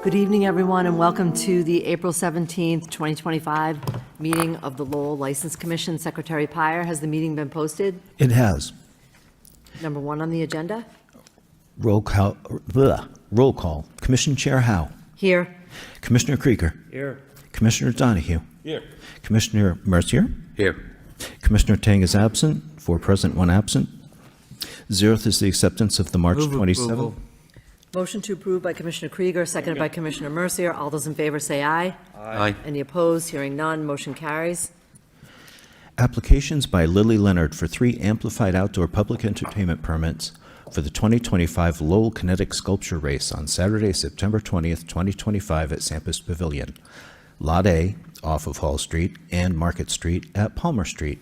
Good evening, everyone, and welcome to the April 17th, 2025 meeting of the Lowell License Commission. Secretary Pyer, has the meeting been posted? It has. Number one on the agenda? Roll call. Roll call. Commission Chair Howe. Here. Commissioner Krieger. Here. Commissioner Donahue. Here. Commissioner Mercier. Here. Commissioner Tang is absent. 4 present, 1 absent. 0th is the acceptance of the March 27th. Motion to approve by Commissioner Krieger, seconded by Commissioner Mercier. All those in favor say aye. Aye. Any opposed? Hearing none, motion carries. Applications by Lily Leonard for 3 amplified outdoor public entertainment permits for the 2025 Lowell Kinetic Sculpture Race on Saturday, September 20th, 2025 at Sampus Pavilion. Lot A, off of Hall Street, and Market Street at Palmer Street.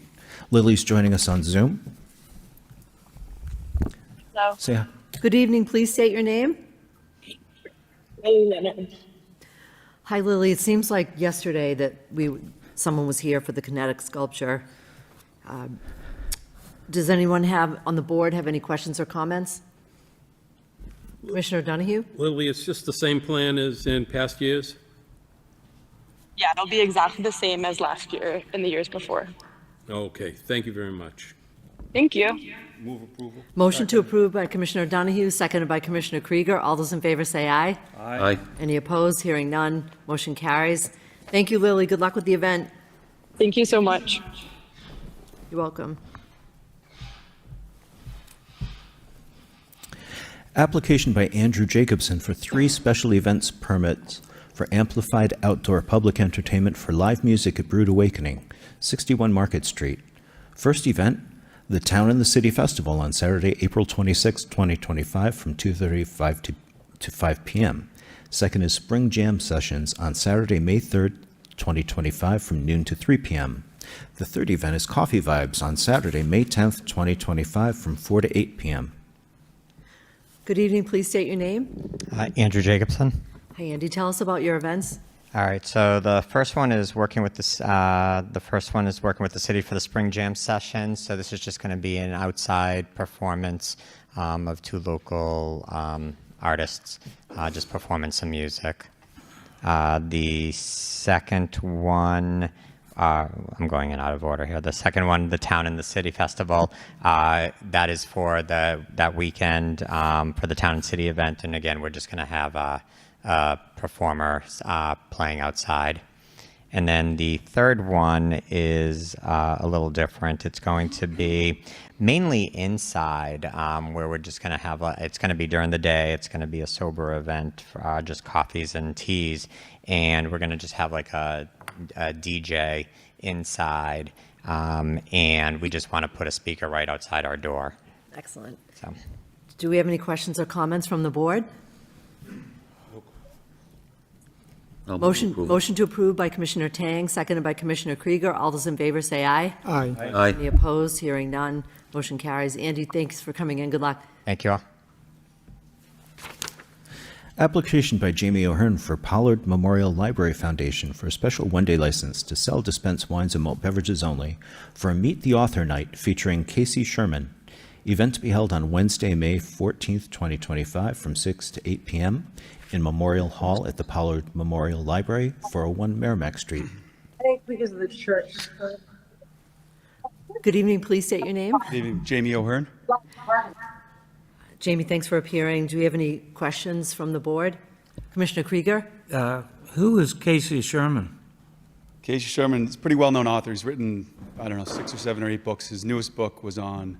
Lily's joining us on Zoom. Hello. Say hi. Good evening. Please state your name. Hi, Lily. It seems like yesterday that someone was here for the kinetic sculpture. Does anyone on the board have any questions or comments? Commissioner Donahue? Lily, it's just the same plan as in past years? Yeah, it'll be exactly the same as last year and the years before. Okay, thank you very much. Thank you. Move approval. Motion to approve by Commissioner Donahue, seconded by Commissioner Krieger. All those in favor say aye. Aye. Any opposed? Hearing none, motion carries. Thank you, Lily. Good luck with the event. Thank you so much. You're welcome. Application by Andrew Jacobson for 3 special events permits for amplified outdoor public entertainment for live music at Brood Awakening, 61 Market Street. First event, the Town and the City Festival on Saturday, April 26, 2025 from 2:35 to 5 p.m. Second is Spring Jam Sessions on Saturday, May 3rd, 2025 from noon to 3 p.m. The third event is Coffee Vibes on Saturday, May 10th, 2025 from 4 to 8 p.m. Good evening. Please state your name. Andrew Jacobson. Hi, Andy. Tell us about your events. All right. So the first one is working with this. The first one is working with the city for the Spring Jam session. So this is just going to be an outside performance of 2 local artists just performing some music. The second one. I'm going in out of order here. The second one, the Town and the City Festival, that is for that weekend for the Town and City event. And again, we're just going to have performers playing outside. And then the third one is a little different. It's going to be mainly inside, where we're just going to have, it's going to be during the day. It's going to be a sober event, for, just coffees and teas. And we're going to just have like a DJ inside. And we just want to put a speaker right outside our door. Excellent. So, Do we have any questions or comments from the board? Motion to approve by Commissioner Tang, seconded by Commissioner Krieger. All those in favor say aye. Aye. Any opposed? Hearing none, motion carries. Andy, thanks for coming in. Good luck. thank you all. Application by Jamie O'Hearn for Pollard Memorial Library Foundation for a special one-day license to sell, dispense wines and malt beverages only for a Meet the Author Night featuring Casey Sherman. Event to be held on Wednesday, May 14th, 2025 from 6 to 8 p.m. in Memorial Hall at the Pollard Memorial Library, 401 Merrimack Street. I think because of the church. Good evening. Please state your name. Good evening, Jamie O'Hearn. Jamie, thanks for appearing. Do we have any questions from the board? Commissioner Krieger? Who is Casey Sherman? Casey Sherman is a pretty well-known author. He's written, I don't know, 6 or 7 or 8 books. His newest book was on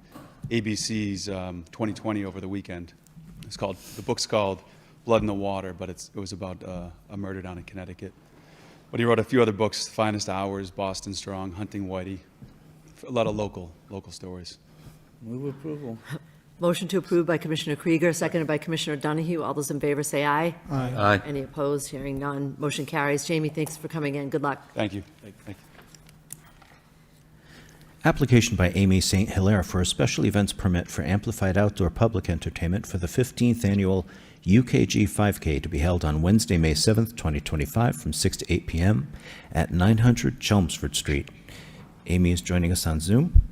ABC's 2020 over the weekend. The book's called Blood in the Water, but it was about a murder down in Connecticut. But he wrote a few other books, Finest Hours, Boston Strong, Hunting Whitey, a lot of local stories. Move approval. Motion to approve by Commissioner Krieger, seconded by Commissioner Donahue. All those in favor say aye. Aye. Any opposed? Hearing none. Motion carries. Jamie, thanks for coming in. Good luck. Thank you. Thank you. Application by Amy St. Hilaire for a special events permit for amplified outdoor public entertainment for the 15th annual UKG 5K to be held on Wednesday, May 7th, 2025 from 6 to 8 p.m. at 900 Chelmsford Street. Amy is joining us on Zoom.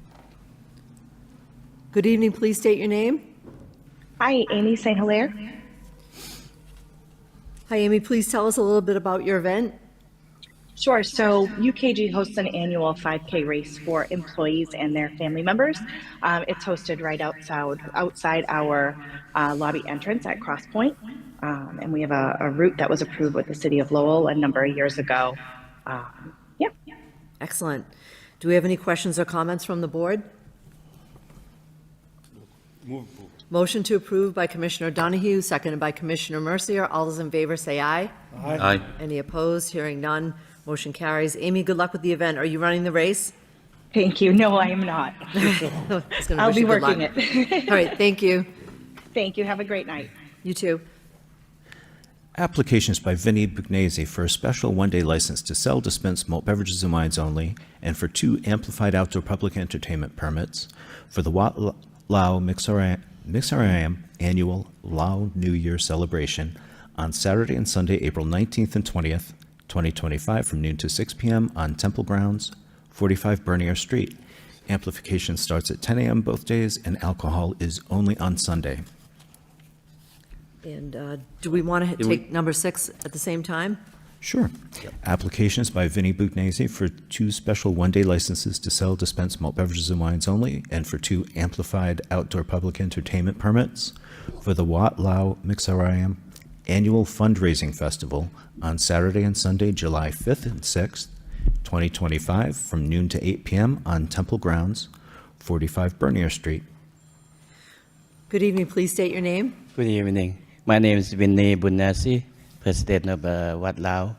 Good evening. Please state your name. Hi, Amy St. Hilaire. Hi, Amy. Please tell us a little bit about your event. Sure. So UKG hosts an annual 5K race for employees and their family members. It's hosted right outside our lobby entrance at Cross Point. And we have a route that was approved with the city of Lowell a number of years ago. Yeah. Excellent. Do we have any questions or comments from the board? Move approval. Motion to approve by Commissioner Donahue, seconded by Commissioner Mercier. All those in favor say aye. Aye. Any opposed? Hearing none. Motion carries. Amy, good luck with the event. Are you running the race? Thank you. No, I am not. I'll be working it. All right, thank you. Thank you. Have a great night. You too. Applications by Vinnie Bugnesi for a special one-day license to sell, dispense malt beverages and wines only, and for 2 amplified outdoor public entertainment permits for the Wat Lao Mixaram annual Lao New Year celebration on Saturday and Sunday, April 19th and 20th, 2025, from noon to 6 p.m. on Temple Grounds, 45 Bernier Street. Amplification starts at 10 a.m. both days, and alcohol is only on Sunday. And do we want to take number 6 at the same time? Sure. Applications by Vinnie Bugnesi for 2 special one-day licenses to sell, dispense malt beverages and wines only, and for 2 amplified outdoor public entertainment permits for the Wat Lao Mixaram annual fundraising festival on Saturday and Sunday, July 5th and 6th, 2025, from noon to 8 p.m. on Temple Grounds, 45 Bernier Street. Good evening. Please state your name. Good evening. My name is Vinny Bugnesi, President of Wat Lao.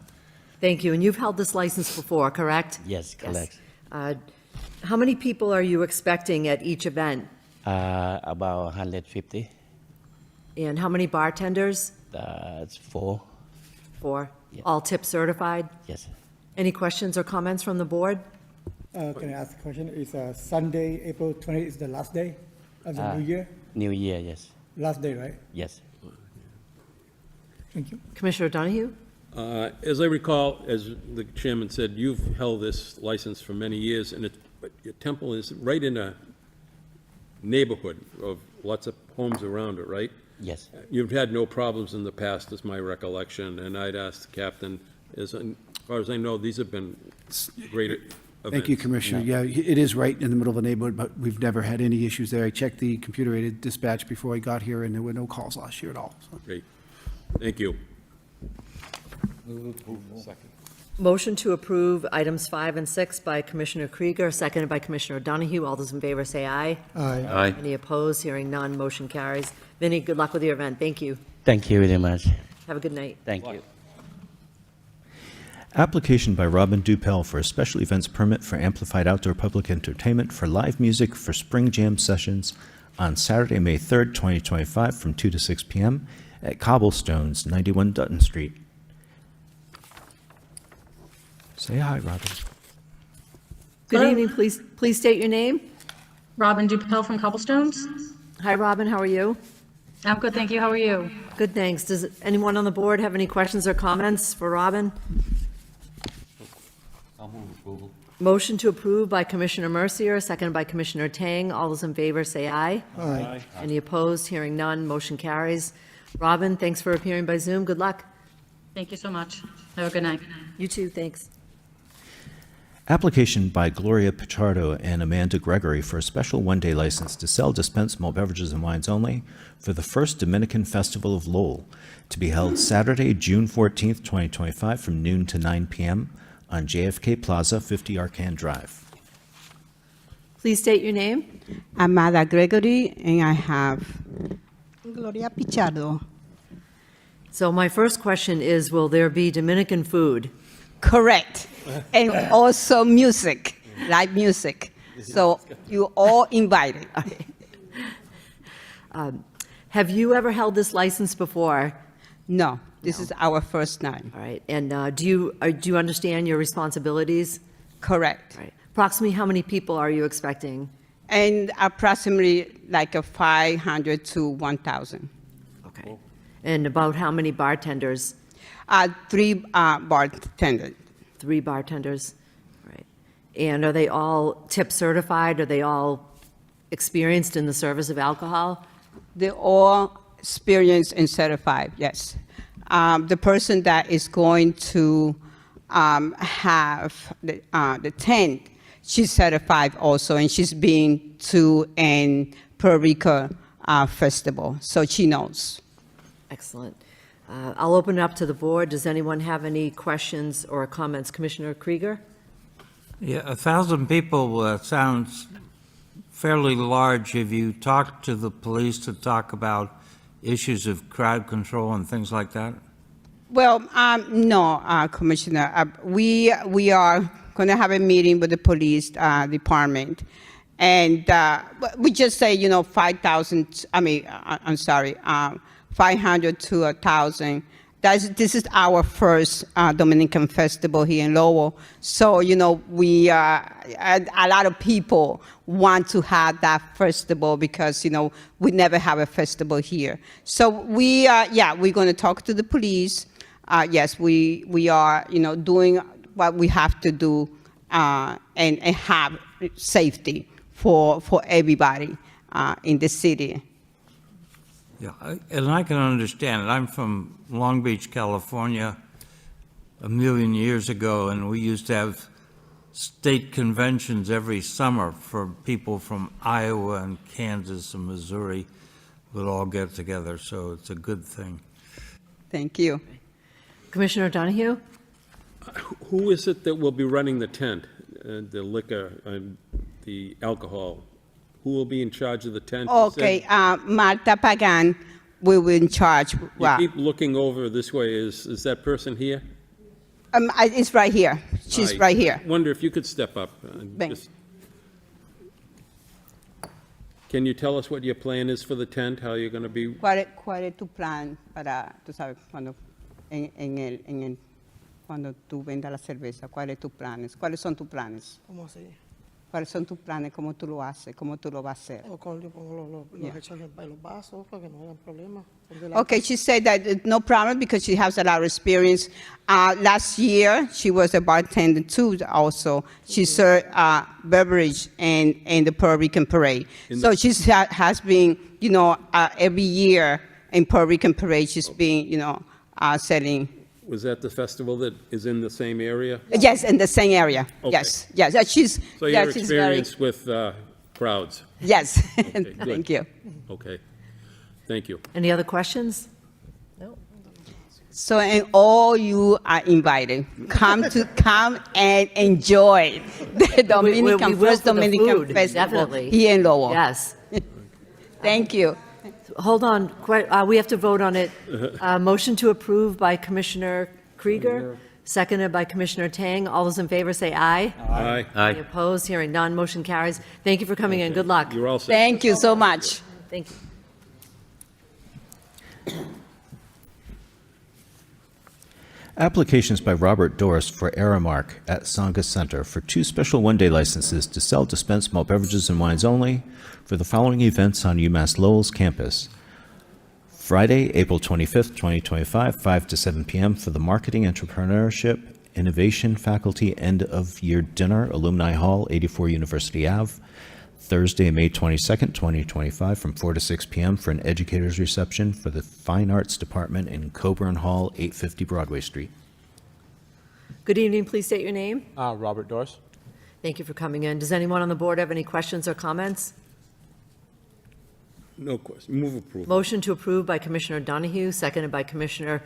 Thank you. And you've held this license before, correct? Yes, correct. How many people are you expecting at each event? About 150. And how many bartenders? It's 4. 4. Yeah. All tip certified? Yes. Any questions or comments from the board? Can I ask a question? Is Sunday, April 20th is the last day of the new year? New Year, yes. Last day, right? Yes. Thank you. Commissioner Donahue? As I recall, as the chairman said, you've held this license for many years, and but your temple is right in a neighborhood of lots of homes around it, right? Yes. You've had no problems in the past, is my recollection, and I'd ask the captain, as far as I know, these have been great events. Thank you, Commissioner. Yeah, it is right in the middle of the neighborhood, but we've never had any issues there. I checked the computer-aided dispatch before I got here, and there were no calls last year at all. So. Great. Thank you. Move approval. Second. Motion to approve items 5 and 6 by Commissioner Krieger, seconded by Commissioner Donahue. All those in favor say aye. Aye. Aye. Any opposed? Hearing none, motion carries. Vinny, good luck with your event. Thank you. Thank you very much. Have a good night. Thank you. Application by Robin Dupel for a special events permit for amplified outdoor public entertainment for live music for spring jam sessions on Saturday, May 3rd, 2025, from 2 to 6 p.m. at Cobblestones, 91 Dutton Street. Say hi, Robin. Good Hello. evening. Please state your name. Robin Dupel from Cobblestones. Hi, Robin. How are you? I'm good, thank you. How are you? Good, thanks. Does anyone on the board have any questions or comments for Robin? I'll move approval. Motion to approve by Commissioner Mercier, seconded by Commissioner Tang. All those in favor say aye. Aye. Any opposed? Hearing none, motion carries. Robin, thanks for appearing by Zoom. Good luck. Thank you so much. Have a good night. You too, thanks. Application by Gloria Pichardo and Amanda Gregory for a special one-day license to sell, dispense malt beverages and wines only for the First Dominican Festival of Lowell to be held Saturday, June 14th, 2025, from noon to 9 p.m. on JFK Plaza, 50 Arcan Drive. Please state your name. Amada Gregory, and I have Gloria Pichardo. So my first question is, will there be Dominican food? Correct. And also music, live music. So you all invited. Have you ever held this license before? No, this is our first time. All right, and do you understand your responsibilities? Correct. All right. Approximately how many people are you expecting? And approximately like a 500 to 1,000. Okay. And about how many bartenders? 3 bartenders. 3 bartenders. All right. And are they all tip certified? Are they all experienced in the service of alcohol? They're all experienced and certified, yes. The person that is going to have the tent, she's certified also, and she's been to an Puerto Rico festival, so she knows. Excellent. I'll open it up to the board. Does anyone have any questions or comments? Commissioner Krieger? Yeah, 1,000 people sounds fairly large. Have you talked to the police to talk about issues of crowd control and things like that? Well, no, Commissioner. We are going to have a meeting with the police department, and we just say, 5,000. I'm sorry, 500 to 1,000. This is our first Dominican festival here in Lowell. So, we a lot of people want to have that festival because, we never have a festival here. So we're going to talk to the police. Yes, we are, doing what we have to do and have safety for everybody in the city. Yeah, and I can understand it. I'm from Long Beach, California, a million years ago, and we used to have state conventions every summer for people from Iowa and Kansas and Missouri would all get together, so it's a good thing. Thank you. Commissioner Donahue? Who is it that will be running the tent, the liquor, the alcohol? Who will be in charge of the tent? Okay, Marta Pagan will be in charge. You keep looking over this way. Is that person here? It's right here. She's right here. I wonder if you could step up. Can you tell us what your plan is for the tent? How you're going to be? ¿Cuál es tu plan para, tú sabes, cuando tú vendas la cerveza? ¿Cuáles tus planes? ¿Cuáles son tus planes? ¿Cómo así? ¿Cuáles son tus planes? ¿Cómo tú lo haces? ¿Cómo tú lo vas a hacer? Yo pongo los hechos en los vasos para que no haya problemas. Okay, she said that no problem because she has a lot of experience. Last year, she was a bartender too also. She served beverage in the Puerto Rican parade. So she has been, every year in Puerto Rican parade, she's been, selling. Was that the festival that is in the same area? Yes, in the same area. Okay. Yes. So you're experienced with crowds? Yes. Okay, good. Thank you. Okay. Thank you. Any other questions? No. So, and all you are invited. Come and enjoy the Dominican first Dominican festival here in Lowell. Yes. Thank you. Hold on, we have to vote on it. Motion to approve by Commissioner Krieger, seconded by Commissioner Tang. All those in favor say aye. Aye. Any opposed? Hearing none, motion carries. Thank you for coming in. Good luck. You're all set. Thank you so much. Thank you. Applications by Robert Doris for Aramark at Sangha Center for 2 special one-day licenses to sell dispensed malt beverages and wines only for the following events on UMass Lowell's campus. Friday, April 25th, 2025, 5 to 7 p.m. for the Marketing, Entrepreneurship, Innovation Faculty End-of-Year Dinner, Alumni Hall, 84 University Ave. Thursday, May 22nd, 2025, from 4 to 6 p.m. for an educator's reception for the Fine Arts Department in Coburn Hall, 850 Broadway Street. Good evening. Please state your name. Robert Doris. Thank you for coming in. Does anyone on the board have any questions or comments? No question. Move approval. Motion to approve by Commissioner Donahue, seconded by Commissioner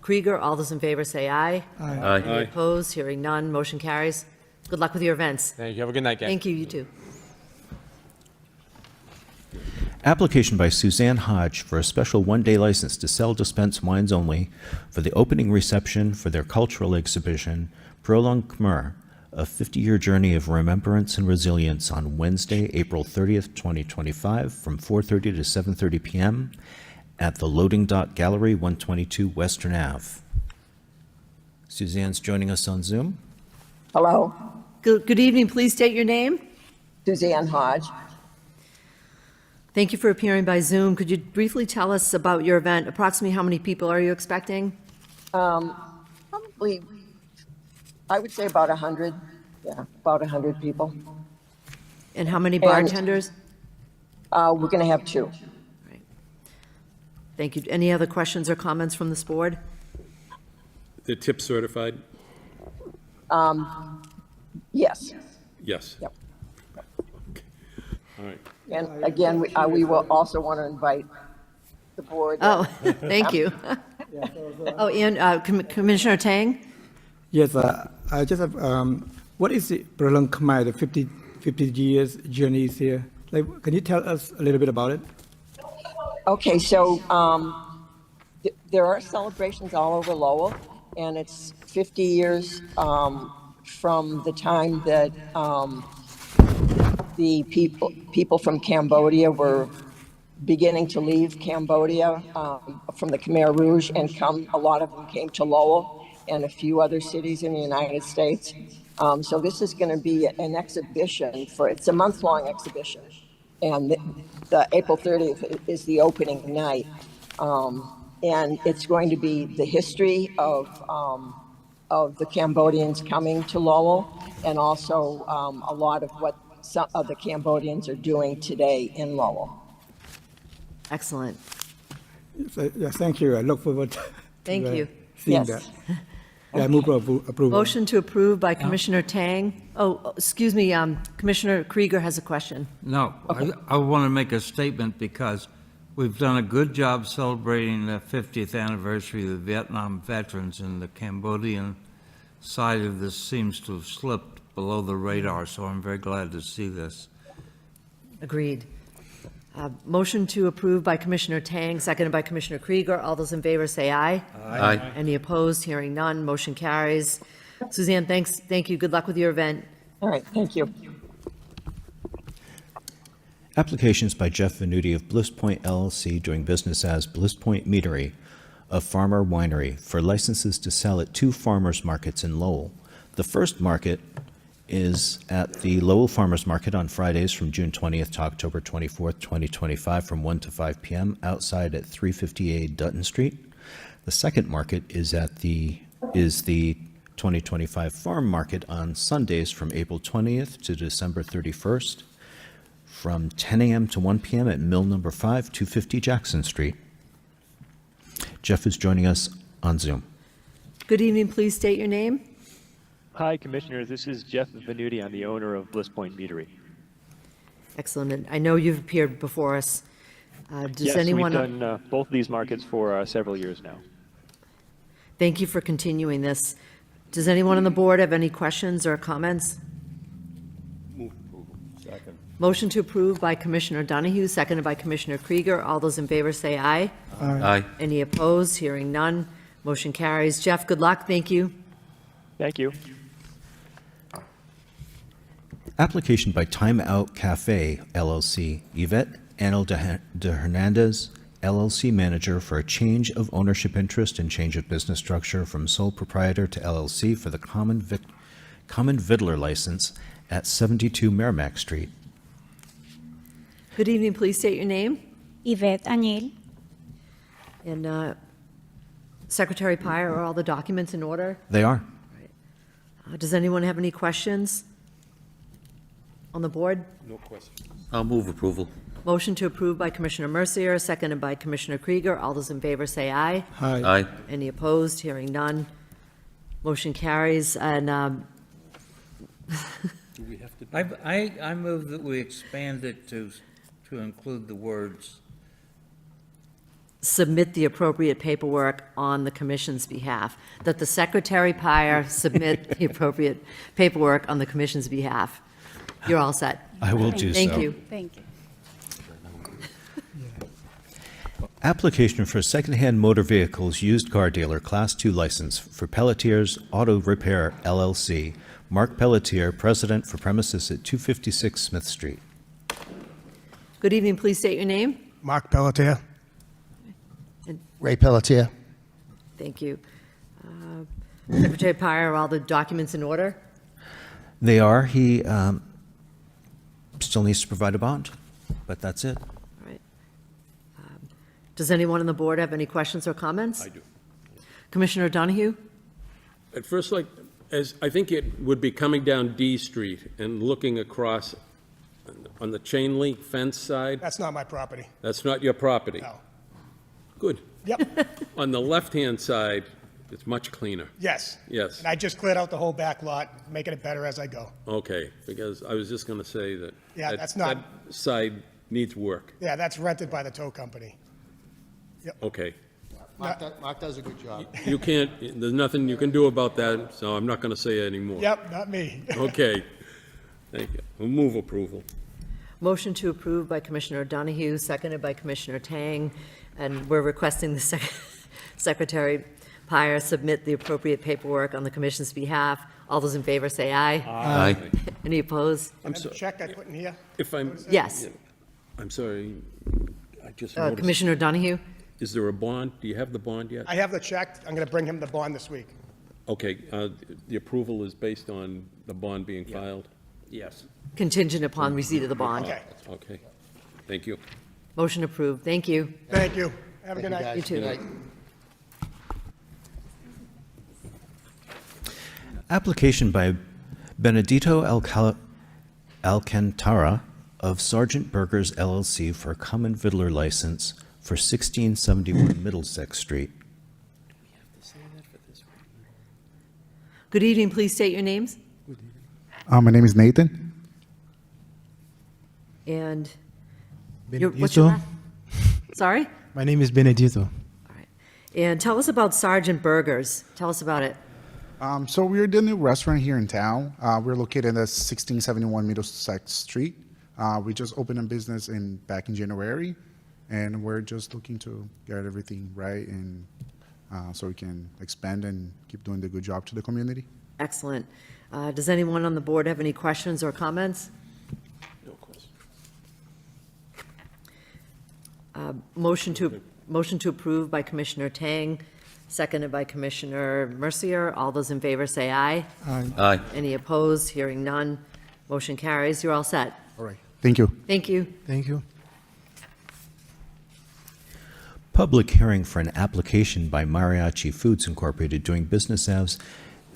Krieger. All those in favor say aye. Aye. Any opposed? Hearing none, motion carries. Good luck with your events. Thank you. Have a good night, guys. Thank you, you too. Application by Suzanne Hodge for a special one-day license to sell dispense wines only for the opening reception for their cultural exhibition, Prolong Khmer, a 50-year journey of remembrance and resilience on Wednesday, April 30th, 2025, from 4:30 to 7:30 p.m. at the Loading Dock Gallery, 122 Western Ave. Suzanne's joining us on Zoom. Hello, Good evening. Please state your name. Suzanne Hodge. Thank you for appearing by Zoom. Could you briefly tell us about your event? Approximately how many people are you expecting? Probably, I would say about 100. Yeah, about 100 people. And how many bartenders? We're going to have 2. Thank you. Any other questions or comments from this board? The tip certified? Yes. Yes. Yep. All right. And again, we will also want to invite the board. Oh, thank you. Oh, and Commissioner Tang? Yes, I just have, what is the Prolong Khmer, the 50 years journey is here? Like, can you tell us a little bit about it? Okay, so there are celebrations all over Lowell, and it's 50 years from the time that the people from Cambodia were beginning to leave Cambodia from the Khmer Rouge and come. A lot of them came to Lowell and a few other cities in the United States. So this is going to be an exhibition it's a month-long exhibition. And the April 30th is the opening night. And it's going to be the history of the Cambodians coming to Lowell, and also a lot of what some of the Cambodians are doing today in Lowell. Excellent. So, yeah, thank you. I look forward to Thank you. seeing Yes. that. Yeah, I move for approval. Motion to approve by Commissioner Tang. Oh, excuse me, Commissioner Krieger has a question. No, I want to make a statement because we've done a good job celebrating the 50th anniversary of the Vietnam veterans, and the Cambodian side of this seems to have slipped below the radar, so I'm very glad to see this. Agreed. Motion to approve by Commissioner Tang, seconded by Commissioner Krieger. All those in favor say aye. Aye. Any opposed? Hearing none, motion carries. Suzanne, thank you. Good luck with your event. All right, thank you. Applications by Jeff Venuti of Bliss Point LLC doing business as Bliss Point Meadery, a farmer winery, for licenses to sell at 2 farmers markets in Lowell. The first market is at the Lowell Farmers Market on Fridays from June 20th to October 24th, 2025 from 1 to 5 p.m. outside at 358 Dutton Street. The second market is the 2025 Farm Market on Sundays from April 20th to December 31st from 10 a.m. to 1 p.m. at Mill Number 5, 250 Jackson Street. Jeff is joining us on Zoom. Good evening. Please state your name. Hi, Commissioners. This is Jeff Venuti. I'm the owner of Bliss Point Meadery. Excellent. And I know you've appeared before us. Does Yes, anyone? we've done both of these markets for several years now. Thank you for continuing this. Does anyone on the board have any questions or comments? Move approval. Second. Motion to approve by Commissioner Donahue, seconded by Commissioner Krieger. All those in favor say aye. Aye. Any opposed? Hearing none. Motion carries. Jeff, good luck. Thank you. Thank you. Application by Time Out Cafe LLC, Yvette Anel de Hernandez, LLC manager, for a change of ownership interest and change of business structure from sole proprietor to LLC for the common vittler license at 72 Merrimack Street. Good evening. Please state your name. Yvette Anil. And Secretary Pyer, are all the documents in order? They are. Does anyone have any questions on the board? No question. I'll move approval. Motion to approve by Commissioner Mercier, seconded by Commissioner Krieger. All those in favor say aye. Aye. Any opposed? Hearing none. Motion carries. And Do we have to? I move that we expand it to include the words submit the appropriate paperwork on the commission's behalf. That the Secretary Pyre submit the appropriate paperwork on the commission's behalf. You're all set. I will do so. Thank you. Thank you. Application for secondhand motor vehicles used car dealer Class 2 license for Pelletier's Auto Repair LLC. Mark Pelletier, President for premises at 256 Smith Street. Good evening, please state your name. Mark Pelletier. And- Ray Pelletier. Thank you. Secretary Pyre, are all the documents in order? They are. He still needs to provide a bond, but that's it. All right. Does anyone on the board have any questions or comments? I do. Commissioner Donahue? At first, as I think it would be coming down D Street and looking across on the chain link fence side. That's not my property. That's not your property? No. Good. Yep. On the left-hand side, it's much cleaner. Yes. Yes. And I just cleared out the whole back lot, making it better as I go. Okay, because I was just going to say that. Yeah, that's not- That side needs work. Yeah, that's rented by the tow company. Okay. Mark does a good job. You can't, there's nothing you can do about that, so I'm not going to say anymore. Yep, not me. Okay. Thank you. We'll move approval. Motion to approve by Commissioner Donahue, seconded by Commissioner Tang, and we're requesting the Secretary Pyre submit the appropriate paperwork on the commission's behalf. All those in favor say aye. Aye. Any opposed? And the check I put in here? If I'm. Yes. I'm sorry, I just noticed. Commissioner Donahue? Is there a bond? Do you have the bond yet? I have the check. I'm going to bring him the bond this week. Okay, the approval is based on the bond being filed? Yes. Contingent upon receipt of the bond. Okay. Okay, thank you. Motion approved. Thank you. Thank you. Have a good night. You too. Application by Benedito Alcantara of Sergeant Burgers LLC for a common vittler license for 1671 Middlesex Street. Good evening. Please state your names. My name is Nathan. And Benedito. what's your last? Sorry? My name is Benedito. And tell us about Sergeant Burgers. Tell us about it. So we're the new restaurant here in town. We're located at 1671 Middlesex Street. We just opened a business back in January, and we're just looking to get everything right and so we can expand and keep doing the good job to the community. Excellent. Does anyone on the board have any questions or comments? No question. Motion to approve by Commissioner Tang, seconded by Commissioner Mercier. All those in favor say aye. Aye. Aye. Any opposed? Hearing none. Motion carries. You're all set. All right. Thank you. Thank you. Thank you. Public hearing for an application by Mariachi Foods Incorporated doing business as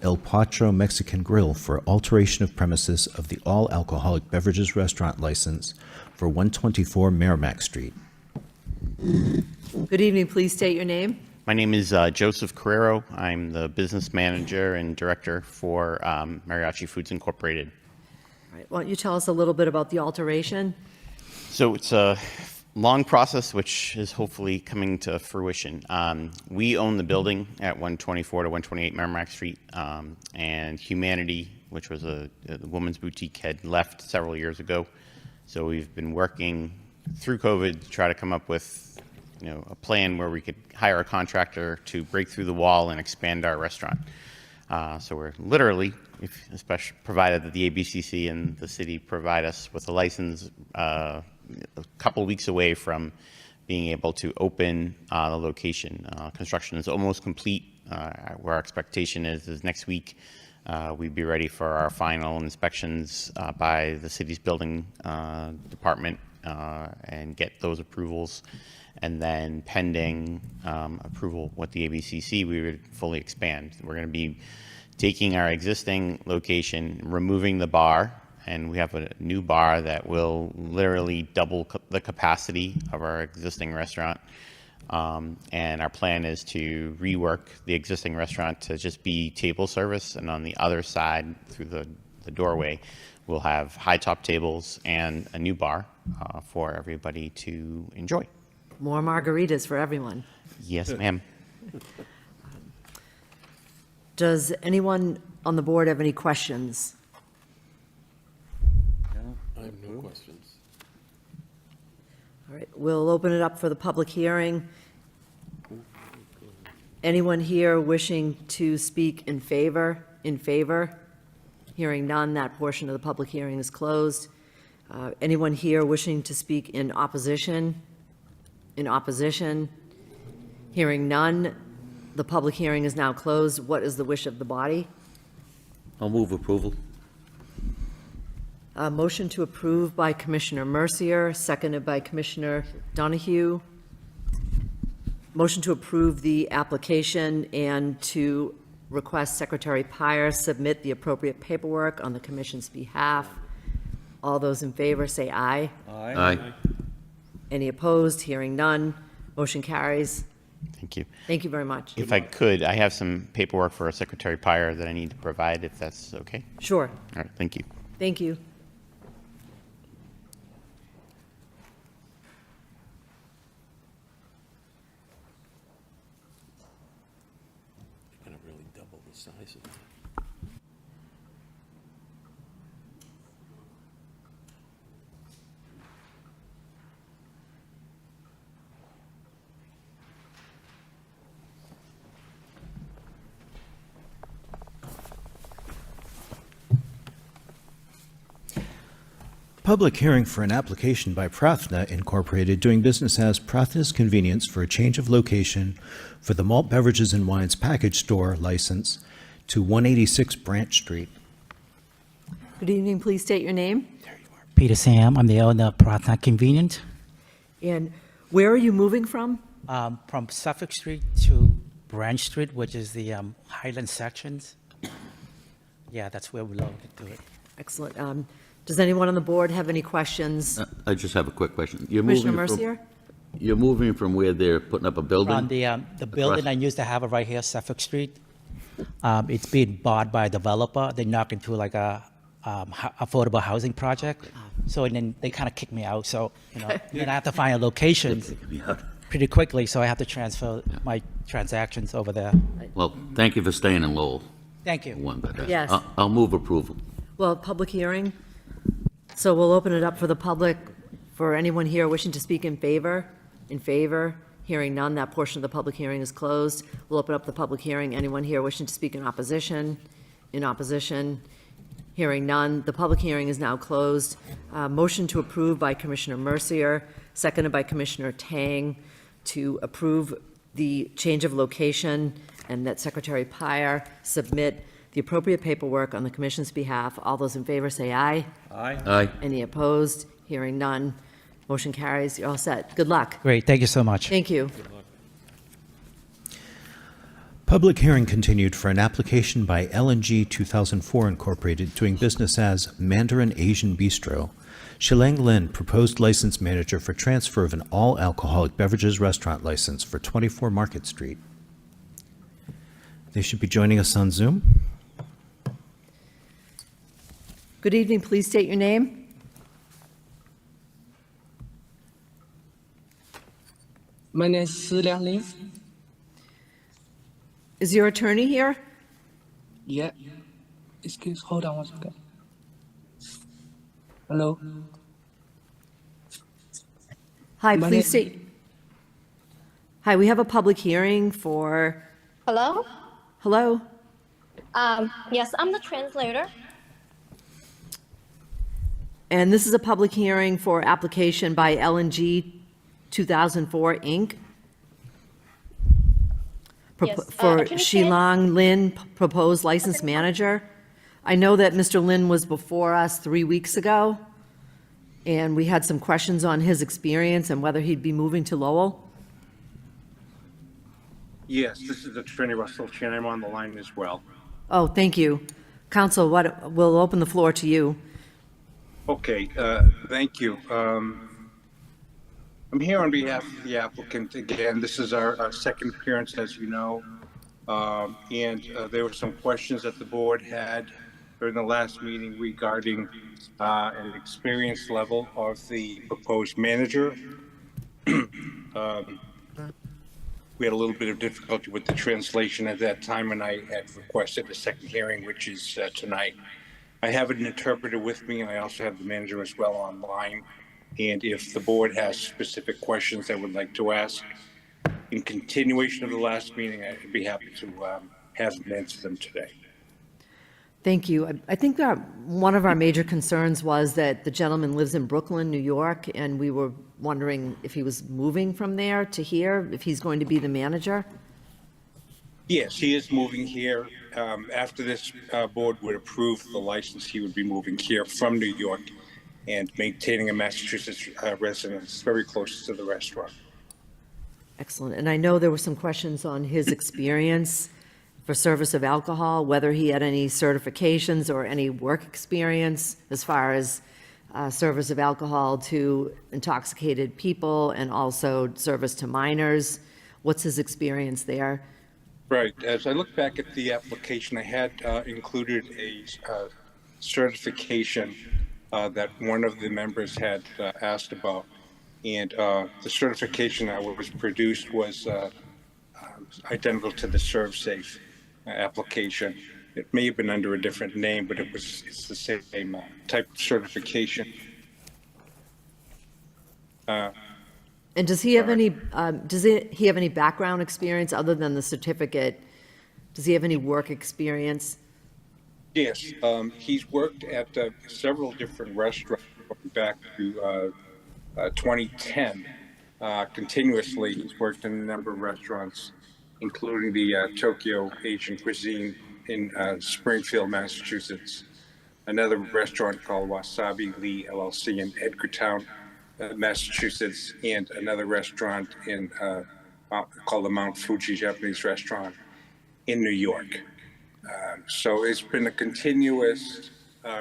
El Patro Mexican Grill for alteration of premises of the all-alcoholic beverages restaurant license for 124 Merrimack Street. Good evening. Please state your name. My name is Joseph Carrero. I'm the business manager and director for Mariachi Foods Incorporated. All right. Why don't you tell us a little bit about the alteration? So it's a long process, which is hopefully coming to fruition. We own the building at 124 to 128 Merrimack Street, and Humanity, which was a woman's boutique, had left several years ago. So we've been working through COVID to try to come up with a plan where we could hire a contractor to break through the wall and expand our restaurant. So we're literally, especially provided that the ABCC and the city provide us with a license, a couple weeks away from being able to open the location. Construction is almost complete. Where our expectation is next week we'd be ready for our final inspections by the city's building department and get those approvals. And then pending approval with the ABCC, we would fully expand. We're going to be taking our existing location, removing the bar, and we have a new bar that will literally double the capacity of our existing restaurant. And our plan is to rework the existing restaurant to just be table service, and on the other side, through the doorway, we'll have high top tables and a new bar for everybody to enjoy. more margaritas for everyone. Yes, ma'am. Does anyone on the board have any questions? I have no questions. All right, we'll open it up for the public hearing. Anyone here wishing to speak in favor? In favor? Hearing none, that portion of the public hearing is closed. Anyone here wishing to speak in opposition? In opposition? Hearing none, the public hearing is now closed. What is the wish of the body? I'll move approval. A motion to approve by Commissioner Mercier, seconded by Commissioner Donahue. Motion to approve the application and to request Secretary Pyre submit the appropriate paperwork on the commission's behalf. All those in favor say aye. Aye. Any opposed? Hearing none. Motion carries. Thank you. Thank you very much. If I could, I have some paperwork for Secretary Pyre that I need to provide, if that's okay. Sure. All right, thank you. Thank you. You're gonna really double the size of that. Public hearing for an application by Prathna Incorporated doing business as Prathna's Convenience for a change of location for the malt beverages and wines package store license to 186 Branch Street. Good evening. Please state your name. Peter Sam, I'm the owner of Prathna Convenient. And where are you moving from? From Suffolk Street to Branch Street, which is the Highland sections. Yeah, that's where we're located to it. Excellent. Does anyone on the board have any questions? I just have a quick question. Commissioner Mercier? You're moving from where they're putting up a building? On the building I used to have it right here, Suffolk Street. It's being bought by a developer. They knocked into like a affordable housing project. So and then they kind of kicked me out. So then I have to find a location pretty quickly. So I have to transfer my transactions over there. Well, thank you for staying in Lowell. Thank you. Yes. I'll move approval. Well, public hearing. So we'll open it up for the public, for anyone here wishing to speak in favor. In favor? Hearing none, that portion of the public hearing is closed. We'll open up the public hearing. Anyone here wishing to speak in opposition? In opposition? Hearing none, the public hearing is now closed. Motion to approve by Commissioner Mercier, seconded by Commissioner Tang, to approve the change of location and that Secretary Pyre submit the appropriate paperwork on the commission's behalf. All those in favor say aye. Aye. Aye. Any opposed? Hearing none. Motion carries. You're all set. Good luck. Great, thank you so much. Thank you. Public hearing continued for an application by L&G 2004 Incorporated doing business as Mandarin Asian Bistro. Shileng Lin, proposed license manager for transfer of an all-alcoholic beverages restaurant license for 24 Market Street. They should be joining us on Zoom. Good evening. Please state your name. My name is Si Liang Lin. Is your attorney here? Yeah. Hold on one second. Hello. Hi, My please name- state. Hi, we have a public hearing for. Hello? Hello? Yes, I'm the translator. And this is a public hearing for application by L&G 2004 Inc. Yes, For Attorney Shileng Lin, proposed license manager. I know that Mr. Lin was before us 3 weeks ago, and we had some questions on his experience and whether he'd be moving to Lowell. Yes, this is Attorney Russell Chan. I'm on the line as well. Oh, thank you. Counsel, we'll open the floor to you. Okay, thank you. I'm here on behalf of the applicant again. This is our second appearance, as you know. And there were some questions that the board had during the last meeting regarding an experience level of the proposed manager. We had a little bit of difficulty with the translation at that time, and I had requested a second hearing, which is tonight. I have an interpreter with me, and I also have the manager as well online. And if the board has specific questions they would like to ask, in continuation of the last meeting, I'd be happy to have them answer them today. Thank you. I think that one of our major concerns was that the gentleman lives in Brooklyn, New York, and we were wondering if he was moving from there to here, if he's going to be the manager. Yes, he is moving here. After this board would approve the license, he would be moving here from New York and maintaining a Massachusetts residence very close to the restaurant. Excellent. And I know there were some questions on his experience for service of alcohol, whether he had any certifications or any work experience as far as service of alcohol to intoxicated people and also service to minors. What's his experience there? Right. As I look back at the application, I had included a certification that one of the members had asked about. And the certification that was produced was identical to the ServSafe application. It may have been under a different name, but it's the same type of certification. And does he have any background experience other than the certificate? Does he have any work experience? Yes, he's worked at several different restaurants going back to 2010. Continuously, he's worked in a number of restaurants, including the Tokyo Asian Cuisine in Springfield, Massachusetts. Another restaurant called Wasabi Lee LLC in Edgartown, Massachusetts, and another restaurant in called the Mount Fuji Japanese Restaurant in New York. So it's been a continuous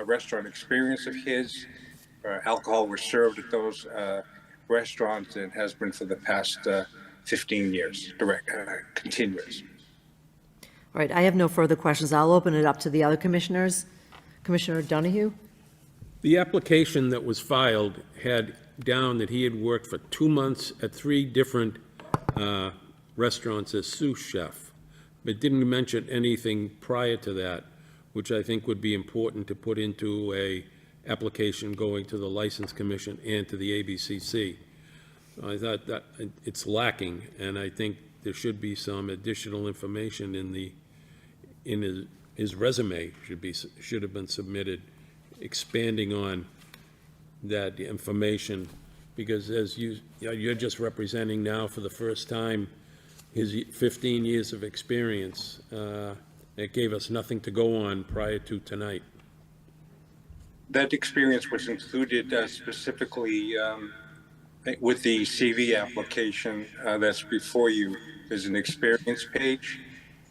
restaurant experience of his. Alcohol was served at those restaurants and has been for the past 15 years, continuous. All right, I have no further questions. I'll open it up to the other commissioners. Commissioner Donahue? The application that was filed had down that he had worked for 2 months at 3 different restaurants as sous chef, but didn't mention anything prior to that, which I think would be important to put into a application going to the License Commission and to the ABCC. I thought that it's lacking, and I think there should be some additional information in his resume should have been submitted, expanding on that information, because as you're just representing now for the first time his 15 years of experience. It gave us nothing to go on prior to tonight. That experience was included specifically with the CV application that's before you. There's an experience page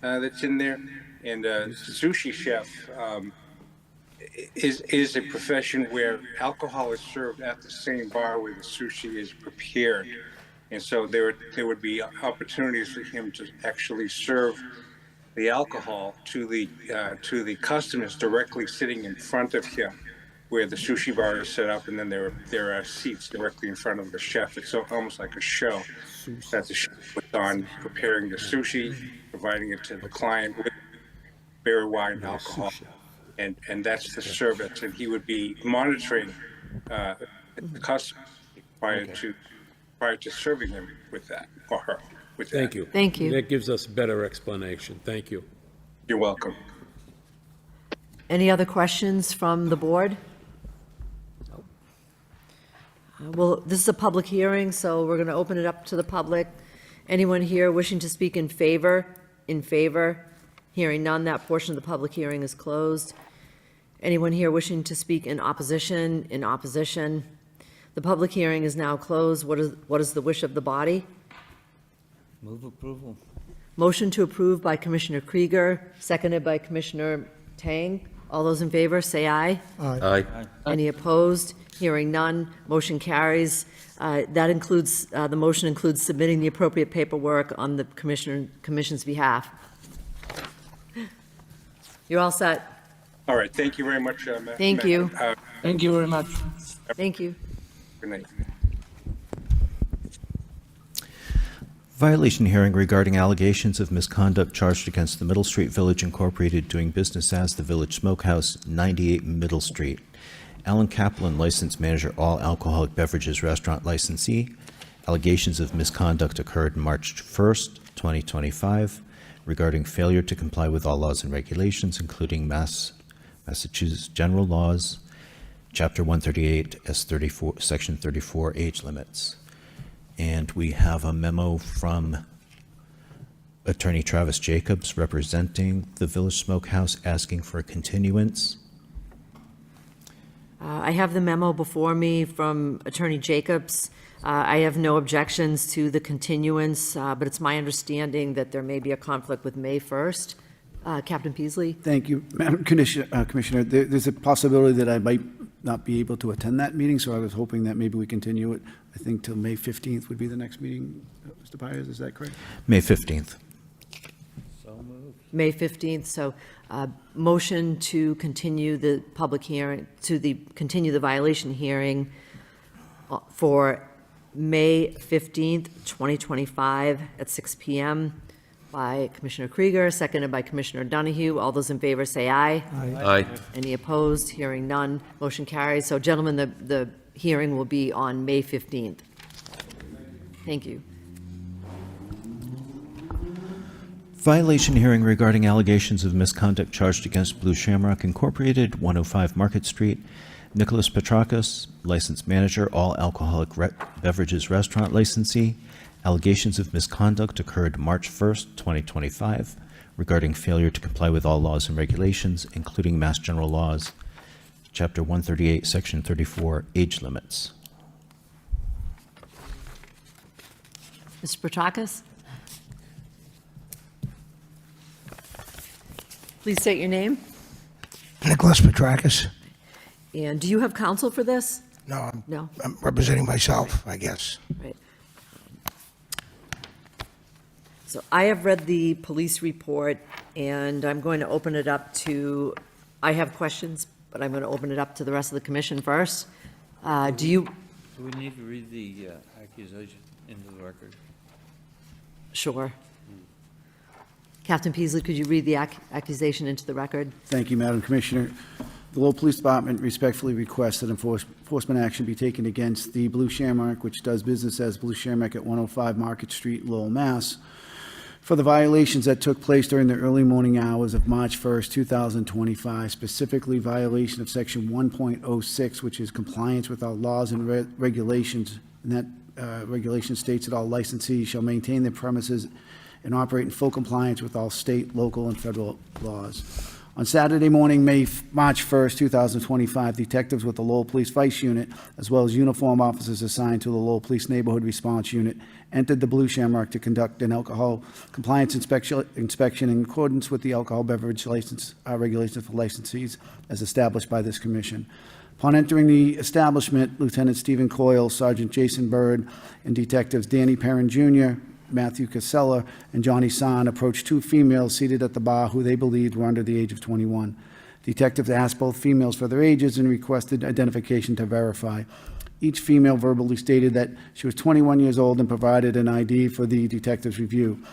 that's in there, and sushi chef is a profession where alcohol is served at the same bar where the sushi is prepared, and so there would be opportunities for him to actually serve the alcohol to the customers directly sitting in front of him, where the sushi bar is set up, and then there are seats directly in front of the chef. It's almost like a show that the chef puts on, preparing the sushi, providing it to the client with beer, wine, alcohol, and that's the service. And he would be monitoring the customer prior to serving him with that, or her with that. Thank you. Thank you. That gives us better explanation. Thank you. You're welcome. Any other questions from the board? Well, this is a public hearing, so we're going to open it up to the public. Anyone here wishing to speak in favor? In favor? Hearing none, that portion of the public hearing is closed. Anyone here wishing to speak in opposition? In opposition? The public hearing is now closed. What is the wish of the body? Move approval. Motion to approve by Commissioner Krieger, seconded by Commissioner Tang. All those in favor, say aye. Aye. Any opposed? Hearing none, motion carries. That includes, the motion includes submitting the appropriate paperwork on the commission's behalf. You're all set. All right. Thank you very much. Thank you. Thank you very much. Thank you. Good night. Violation hearing regarding allegations of misconduct charged against the Middle Street Village Incorporated doing business as the Village Smokehouse, 98 Middle Street. Alan Kaplan, License Manager, All Alcoholic Beverages Restaurant Licensee. Allegations of misconduct occurred March 1st, 2025, regarding failure to comply with all laws and regulations, including Massachusetts General Laws, Chapter 138, S34, Section 34, age limits. And we have a memo from Attorney Travis Jacobs representing the Village Smokehouse asking for a continuance. I have the memo before me from Attorney Jacobs. I have no objections to the continuance, but it's my understanding that there may be a conflict with May 1st. Captain Peasley? Thank you, Madam Commissioner. There's a possibility that I might not be able to attend that meeting, so I was hoping that maybe we continue it, I think, till May 15th would be the next meeting. Mr. Byers, is that correct? May 15th. May 15th, so motion to continue the public hearing, continue the violation hearing for May 15th, 2025 at 6 p.m. by Commissioner Krieger, seconded by Commissioner Donahue. All those in favor say aye. Aye. Any opposed? Hearing none. Motion carries. So gentlemen, the hearing will be on May 15th. Thank you. Violation hearing regarding allegations of misconduct charged against Blue Shamrock Incorporated, 105 Market Street. Nicholas Petrakis, License Manager, All Alcoholic Beverages Restaurant Licensee. Allegations of misconduct occurred March 1st, 2025, regarding failure to comply with all laws and regulations, including Mass General Laws, Chapter 138, Section 34, age limits. Mr. Petrakis? Please state your name. Nicholas Petrakis. And do you have counsel for this? No, No? I'm representing myself, I guess. Right. So I have read the police report, and I'm going to open it up to, I have questions, but I'm going to open it up to the rest of the commission first. Do we need to read the accusation into the record? Sure. Captain Peasley, could you read the accusation into the record? Thank you, Madam Commissioner. The Lowell Police Department respectfully requests that enforcement action be taken against the Blue Shamrock, which does business as Blue Shamrock at 105 Market Street, Lowell, Mass., for the violations that took place during the early morning hours of March 1st, 2025, specifically violation of Section 1.06, which is compliance with our laws and regulations. And that regulation states that all licensees shall maintain their premises and operate in full compliance with all state, local, and federal laws. On Saturday morning, March 1st, 2025, detectives with the Lowell Police Vice Unit, as well as uniform officers assigned to the Lowell Police Neighborhood Response Unit, entered the Blue Shamrock to conduct an alcohol compliance inspection in accordance with the alcohol beverage license regulations for licensees as established by this commission. Upon entering the establishment, Lieutenant Stephen Coyle, Sergeant Jason Bird, and detectives Danny Perrin Jr., Matthew Casella, and Johnny San approached two females seated at the bar who they believed were under the age of 21. Detectives asked both females for their ages and requested identification to verify. Each female verbally stated that she was 21 years old and provided an ID for the detective's review.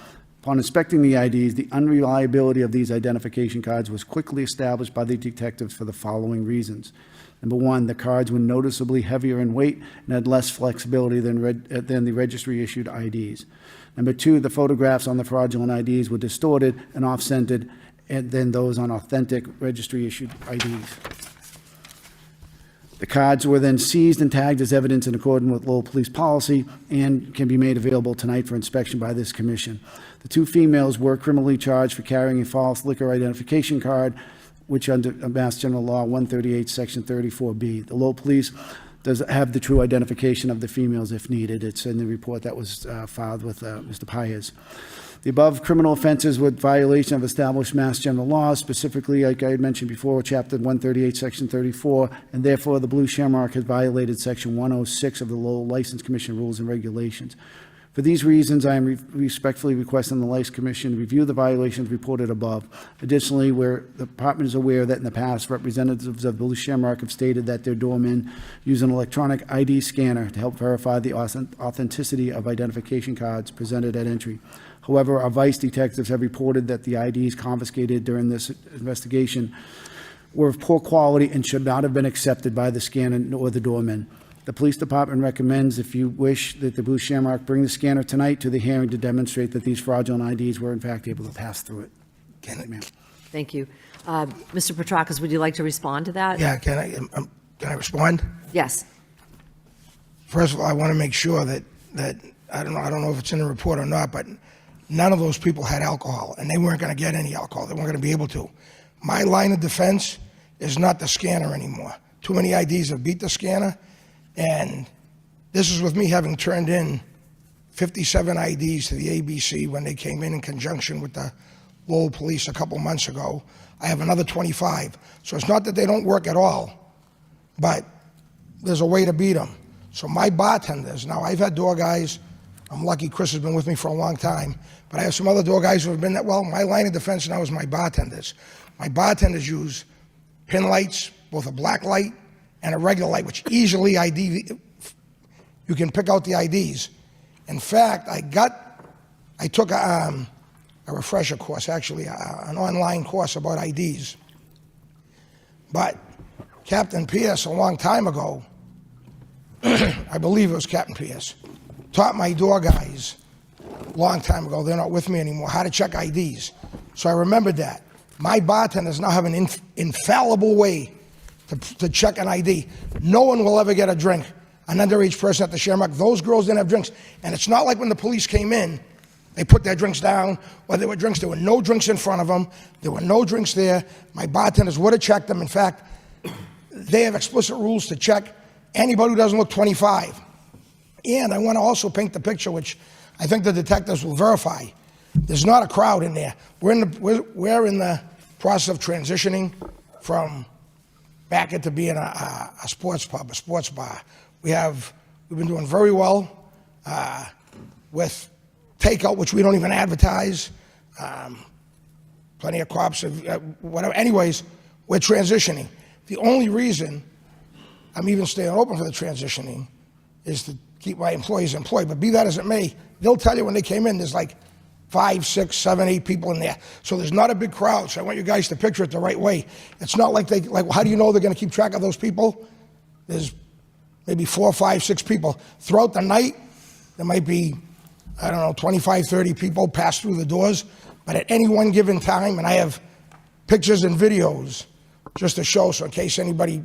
Upon inspecting the IDs, the unreliability of these identification cards was quickly established by the detectives for the following reasons. Number one, the cards were noticeably heavier in weight and had less flexibility than the registry-issued IDs. Number two, the photographs on the fraudulent IDs were distorted and off-centered than those on authentic registry-issued IDs. The cards were then seized and tagged as evidence in accordance with Lowell Police policy and can be made available tonight for inspection by this commission. The two females were criminally charged for carrying a false liquor identification card, which under Mass General Law 138, Section 34B. The Lowell Police does have the true identification of the females if needed. It's in the report that was filed with Mr. Pyers. The above criminal offenses were violation of established Mass General laws, specifically, like I had mentioned before, Chapter 138, Section 34, and therefore the Blue Shamrock has violated Section 106 of the Lowell License Commission Rules and Regulations. For these reasons, I am respectfully requesting the License Commission review the violations reported above. Additionally, where the department is aware that in the past, representatives of Blue Shamrock have stated that their doormen use an electronic ID scanner to help verify the authenticity of identification cards presented at entry. However, our vice detectives have reported that the IDs confiscated during this investigation were of poor quality and should not have been accepted by the scanner or the doorman. The police department recommends, if you wish, that the Blue Shamrock bring the scanner tonight to the hearing to demonstrate that these fraudulent IDs were in fact able to pass through it. Thank you. Mr. Petrakis, would you like to respond to that? Yeah, can I respond? Yes. First of all, I want to make sure that I don't know if it's in the report or not, but none of those people had alcohol, and they weren't going to get any alcohol. They weren't going to be able to. My line of defense is not the scanner anymore. Too many IDs have beat the scanner, and this is with me having turned in 57 IDs to the ABC when they came in conjunction with the Lowell police a couple months ago. I have another 25. So it's not that they don't work at all, but there's a way to beat them. So my bartenders, now I've had door guys, I'm lucky Chris has been with me for a long time, but I have some other door guys who have been that well. My line of defense now is my bartenders. My bartenders use pin lights, both a black light and a regular light, which easily you can pick out the IDs. In fact, I took a refresher course, actually, an online course about IDs. But Captain Pierce, a long time ago, I believe it was Captain Pierce, taught my door guys a long time ago, they're not with me anymore, how to check IDs. So I remembered that. My bartenders now have an infallible way to check an ID. No one will ever get a drink, an underage person at the Shamrock. Those girls didn't have drinks. And it's not like when the police came in, they put their drinks down, or there were drinks. There were no drinks in front of them. There were no drinks there. My bartenders would have checked them. In fact, they have explicit rules to check anybody who doesn't look 25. And I want to also paint the picture, which I think the detectives will verify. There's not a crowd in there. We're in the process of transitioning from back into being a sports pub, a sports bar. We've been doing very well with takeout, which we don't even advertise. Plenty of cops, whatever. Anyways, we're transitioning. The only reason I'm even staying open for the transitioning is to keep my employees employed. But be that as it may, they'll tell you when they came in, there's like 5, 6, 7, 8 people in there. So there's not a big crowd. So I want you guys to picture it the right way. It's not like how do you know they're going to keep track of those people? There's maybe 4, 5, 6 people. Throughout the night, there might be, 25, 30 people pass through the doors. But at any one given time, and I have pictures and videos just to show, so in case anybody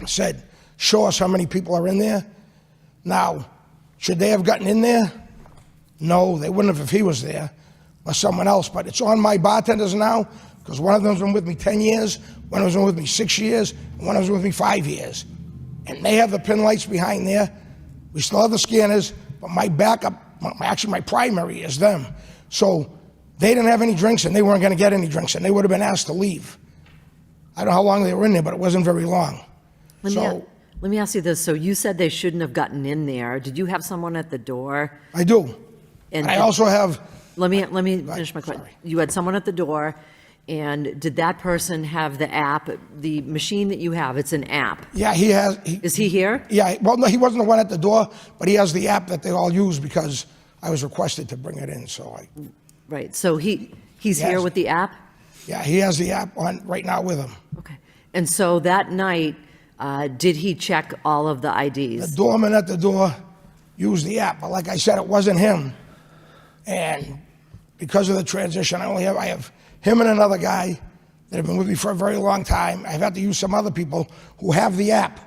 said, show us how many people are in there. Now, should they have gotten in there? No, they wouldn't have if he was there or someone else. But it's on my bartenders now, because one of them's been with me 10 years, one of them's been with me 6 years, and one of them's been with me 5 years. And they have the pin lights behind there. We still have the scanners, but my backup, actually my primary is them. So they didn't have any drinks, and they weren't going to get any drinks, and they would have been asked to leave. I don't know how long they were in there, but it wasn't very long. Let me ask you this. So you said they shouldn't have gotten in there. Did you have someone at the door? I do. And I also have... Let me finish my question. You had someone at the door, and did that person have the app, the machine that you have, it's an app? Yeah, he has. Is he here? Yeah, well, no, he wasn't the one at the door, but he has the app that they all use because I was requested to bring it in, so I... Right, so he's here with the app? Yeah, he has the app on right now with him. Okay. And so that night, did he check all of the IDs? The doorman at the door used the app, but like I said, it wasn't him. And because of the transition, I have him and another guy that have been with me for a very long time. I've had to use some other people who have the app,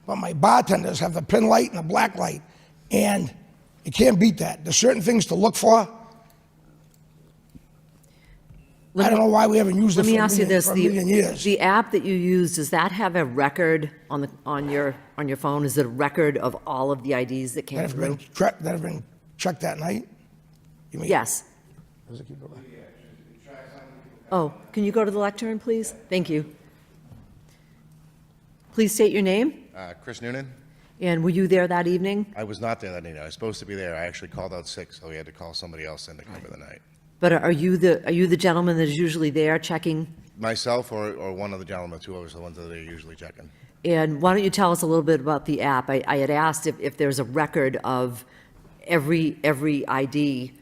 but my bartenders have the pin light and the black light, and you can't beat that. There's certain things to look for. I don't know why we haven't used it for a million years. The app that you use, does that have a record on your phone? Is it a record of all of the IDs that came through? That have been checked that night? You mean? Yes. Oh, can you go to the lectern, please? Thank you. Please state your name. Chris Noonan. And were you there that evening? I was not there that night. I was supposed to be there. I actually called out sick, so we had to call somebody else in to cover the night. But are you the gentleman that is usually there checking? Myself or one of the gentlemen, two of us are the ones that are usually checking. And why don't you tell us a little bit about the app? I had asked if there's a record of every ID.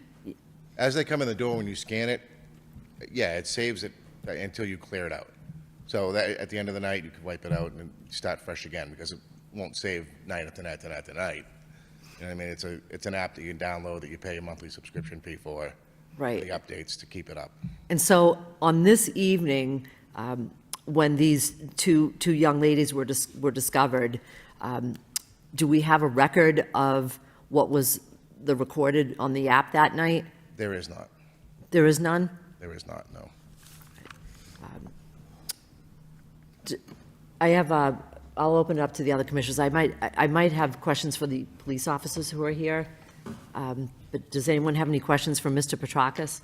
As they come in the door, when you scan it, yeah, it saves it until you clear it out. So that at the end of the night, you can wipe it out and start fresh again, because it won't save night after night after night after night. You know what I mean? It's an app that you can download that you pay a monthly subscription fee for. Right. The updates to keep it up. And so on this evening, when these two young ladies were discovered, do we have a record of what was the recorded on the app that night? There is not. There is none? There is not, no. I'll open it up to the other commissioners. I might have questions for the police officers who are here. But does anyone have any questions for Mr. Petrakis?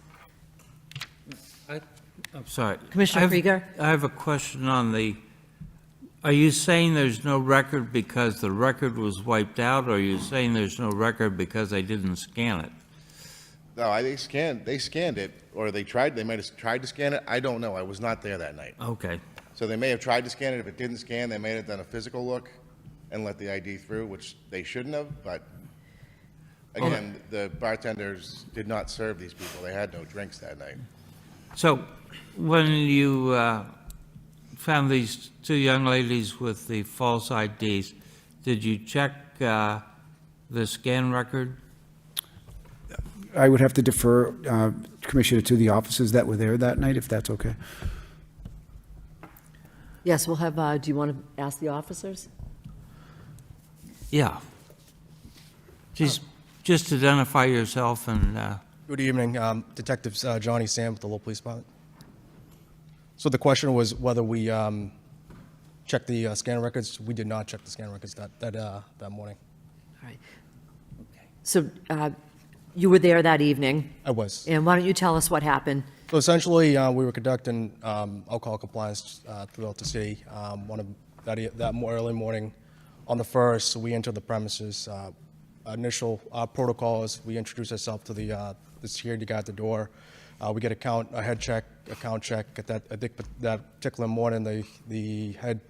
I'm sorry. Commissioner Krieger? I have a question on are you saying there's no record because the record was wiped out, or are you saying there's no record because they didn't scan it? No, they scanned it, or they might have tried to scan it. I don't know. I was not there that night. Okay. So they may have tried to scan it. If it didn't scan, they may have done a physical look and let the ID through, which they shouldn't have. But again, the bartenders did not serve these people. They had no drinks that night. So when you found these two young ladies with the false IDs, did you check the scan record? I would have to defer, Commissioner, to the officers that were there that night, if that's okay. Yes, we'll have, do you want to ask the officers? Yeah. Just identify yourself and... Good evening, Detectives Johnny Sam with the Lowell Police Department. So the question was whether we checked the scan records. We did not check the scan records that morning. All right. So you were there that evening? I was. And why don't you tell us what happened? So essentially, we were conducting alcohol compliance throughout the city. That early morning on the 1st, we entered the premises. Initial protocol is we introduce ourselves to the security guy at the door. We get a head check, account check. I think that particular morning, the head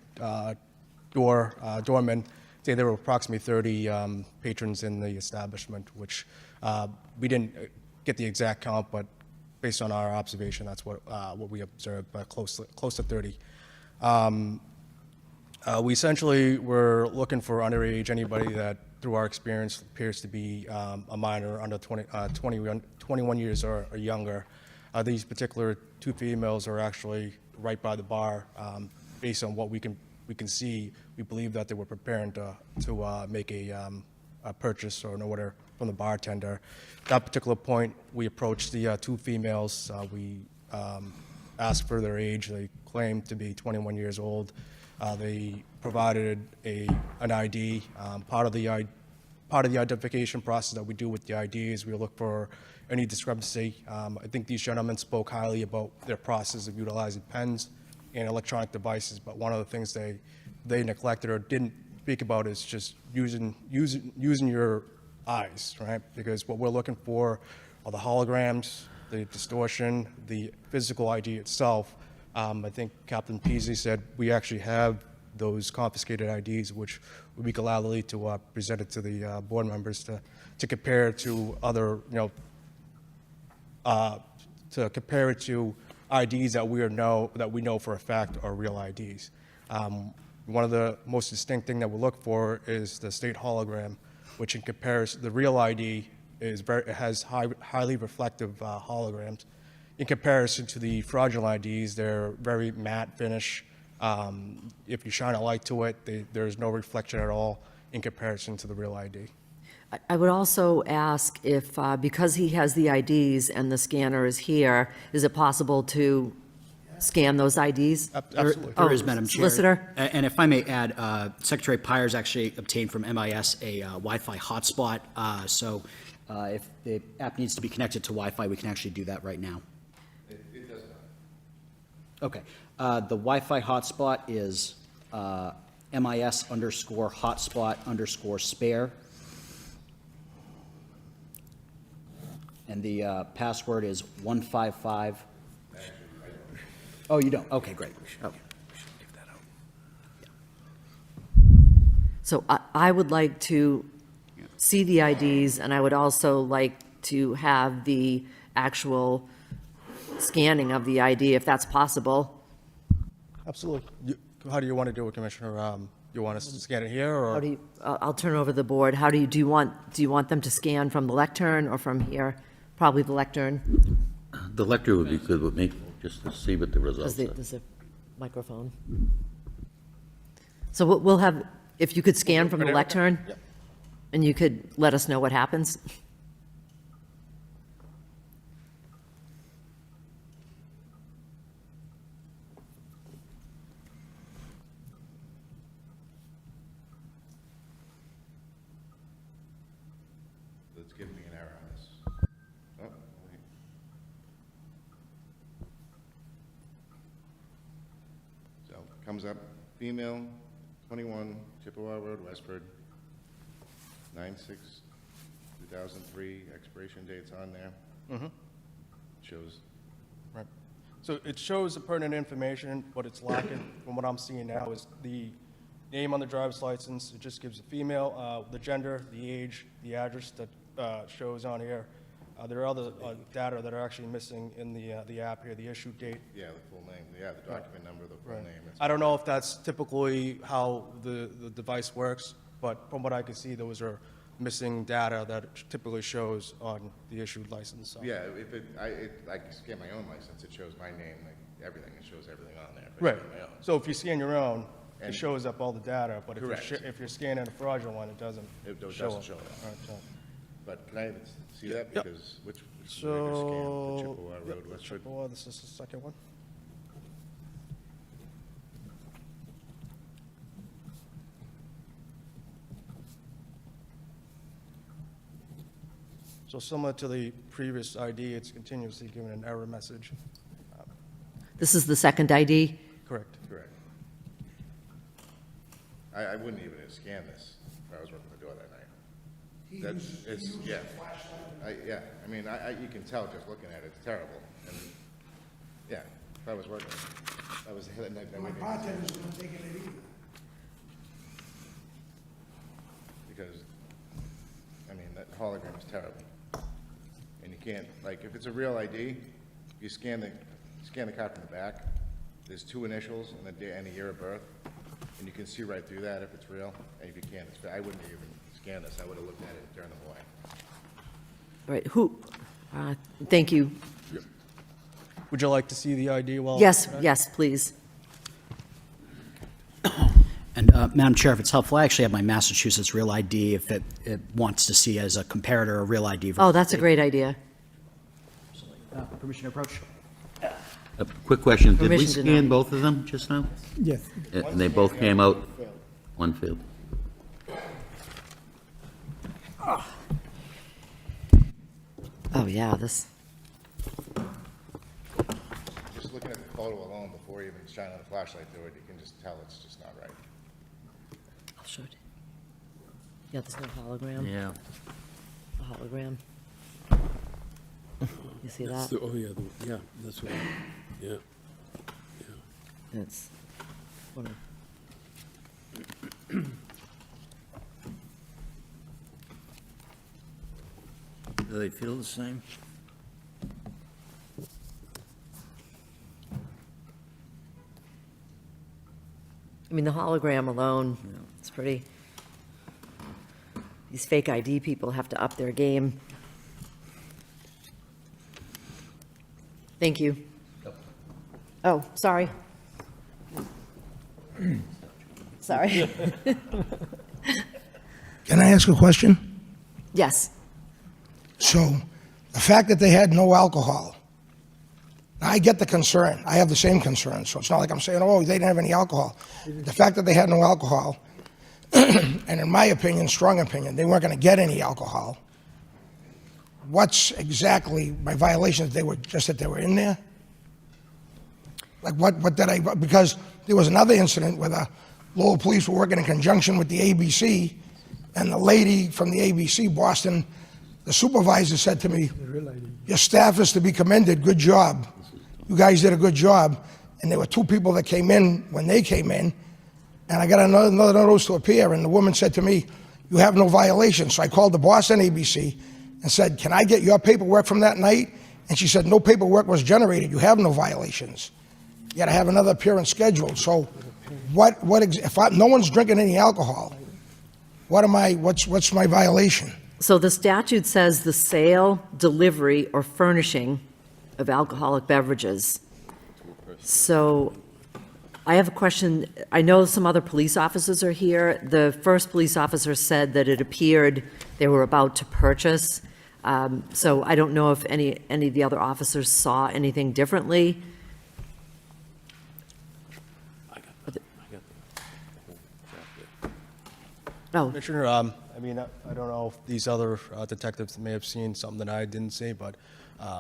doorman say there were approximately 30 patrons in the establishment, which we didn't get the exact count, but based on our observation, that's what we observed, close to 30. We essentially were looking for underage, anybody that, through our experience, appears to be a minor under 21 years or younger. These particular two females are actually right by the bar. Based on what we can see, we believe that they were preparing to make a purchase or an order from the bartender. At that particular point, we approached the two females. We asked for their age. They claimed to be 21 years old. They provided an ID. Part of the identification process that we do with the ID is we look for any discrepancy. I think these gentlemen spoke highly about their process of utilizing pens and electronic devices, but one of the things they neglected or didn't speak about is just using your eyes, right? Because what we're looking for are the holograms, the distortion, the physical ID itself. I think Captain Peasy said we actually have those confiscated IDs, which would be gladly to present it to the board members to compare to other, to compare it to IDs that we know for a fact are real IDs. One of the most distinct thing that we look for is the state hologram, which in comparison, the real ID has highly reflective holograms. In comparison to the fraudulent IDs, they're very matte finish. If you shine a light to it, there's no reflection at all in comparison to the real ID. I would also ask if, because he has the IDs and the scanner is here, is it possible to scan those IDs? Absolutely. There is, Madam Chair. Solicitor? And if I may add, Secretary Pyers actually obtained from MIS a Wi-Fi hotspot. So if the app needs to be connected to Wi-Fi, we can actually do that right now. It does not. Okay. The Wi-Fi hotspot is MIS_hotspot_spare. And the password is 155. Oh, you don't? Okay, great. Okay. So I would like to see the IDs, and I would also like to have the actual scanning of the ID, if that's possible. Absolutely. How do you want to do it, Commissioner? You want us to scan it here, or? How do you, I'll turn over the board. How do you want them to scan from the lectern or from here? Probably the lectern. The lecture would be good with me, just to see what the results are. There's a microphone. So we'll have, if you could scan from the lectern, and you could let us know what happens. Let's give me an error on this. Oh, wait. So, comes up, female, 21, Chippewa Road, Westford, 9/6/2003, expiration date's on there. Mhm. Shows, Right. So it shows the pertinent information, but it's lacking from what I'm seeing now is the name on the driver's license. It just gives the female, the gender, the age, the address that shows on here. There are other data that are actually missing in the app here, the issue date. yeah, the full name, yeah, the document number, the full Right. name. It's- I don't know if that's typically how the device works, but from what I can see, those are missing data that typically shows on the issued license. So. Yeah, if I scan my own license, it shows my name, like, everything, it shows everything on there. if I Right. scan my own. So if you scan your own, it And- shows up all the data, but Correct. if you're scanning a fraudulent, it doesn't It doesn't show up. show that. All right, so- But can I even see that? Yep. Because which did I just scan? So, The Chippewa yep, Road, Westford? Chippewa, this is the second one. So similar to the previous ID, it's continuously giving an error message. This is the second ID? Correct. Correct. I wouldn't even have scanned this if I was working the door that night. That's, it's, yeah. Yeah, I mean, you can tell just looking at it, it's terrible. And, yeah, if I was working, I was that night. My bartender's not taking it either. Because, I mean, that hologram is terrible. And you can't, like, if it's a real ID, you scan the card from the back, there's two initials and the day and the year of birth, and you can see right through that if it's real, and if you can't, it's, I wouldn't even scan this, I would have looked at it and turned them away. All right, thank you. Would you like to see the ID while? Yes, please. And Madam Chair, if it's helpful, I actually have my Massachusetts Real ID if it wants to see as a comparator a Real ID. Oh, that's a great idea. Permission to approach? A quick question, did we Permission denied. scan both of them just now? Yes. And they both came out? One failed. Oh, yeah, this, Just looking at the photo alone before even shining a flashlight through it, you can just tell it's just not right. I'll show it. Yeah, there's no hologram. Yeah. A hologram. You see That's that? the- Oh, yeah, yeah, that's right, yeah. It's one of- Do they feel the same? I mean, the hologram alone, it's pretty, these fake ID people have to up their game. Thank you. Oh, sorry. Sorry. Can I ask a question? Yes. So, the fact that they had no alcohol, I get the concern. I have the same concern. So it's not like I'm saying, oh, they didn't have any alcohol. The fact that they had no alcohol, and in my opinion, strong opinion, they weren't going to get any alcohol. What's exactly my violations? They were just that they were in there? Like what did I, because there was another incident with a Lowell Police were working in conjunction with the ABC, and the lady from the ABC, Boston, the supervisor said to me, your staff is to be commended, good job. You guys did a good job. And there were two people that came in when they came in, and I got another notice to appear, and the woman said to me, you have no violation. So I called the Boston ABC and said, can I get your paperwork from that night? And she said, no paperwork was generated. You have no violations. You got to have another appearance scheduled. So no one's drinking any alcohol, what's my violation? So the statute says the sale, delivery, or furnishing of alcoholic beverages. So I have a question. I know some other police officers are here. The first police officer said that it appeared they were about to purchase. So I don't know if any of the other officers saw anything differently. Oh. Commissioner, I mean, I don't know if these other detectives may have seen something that I didn't see, but.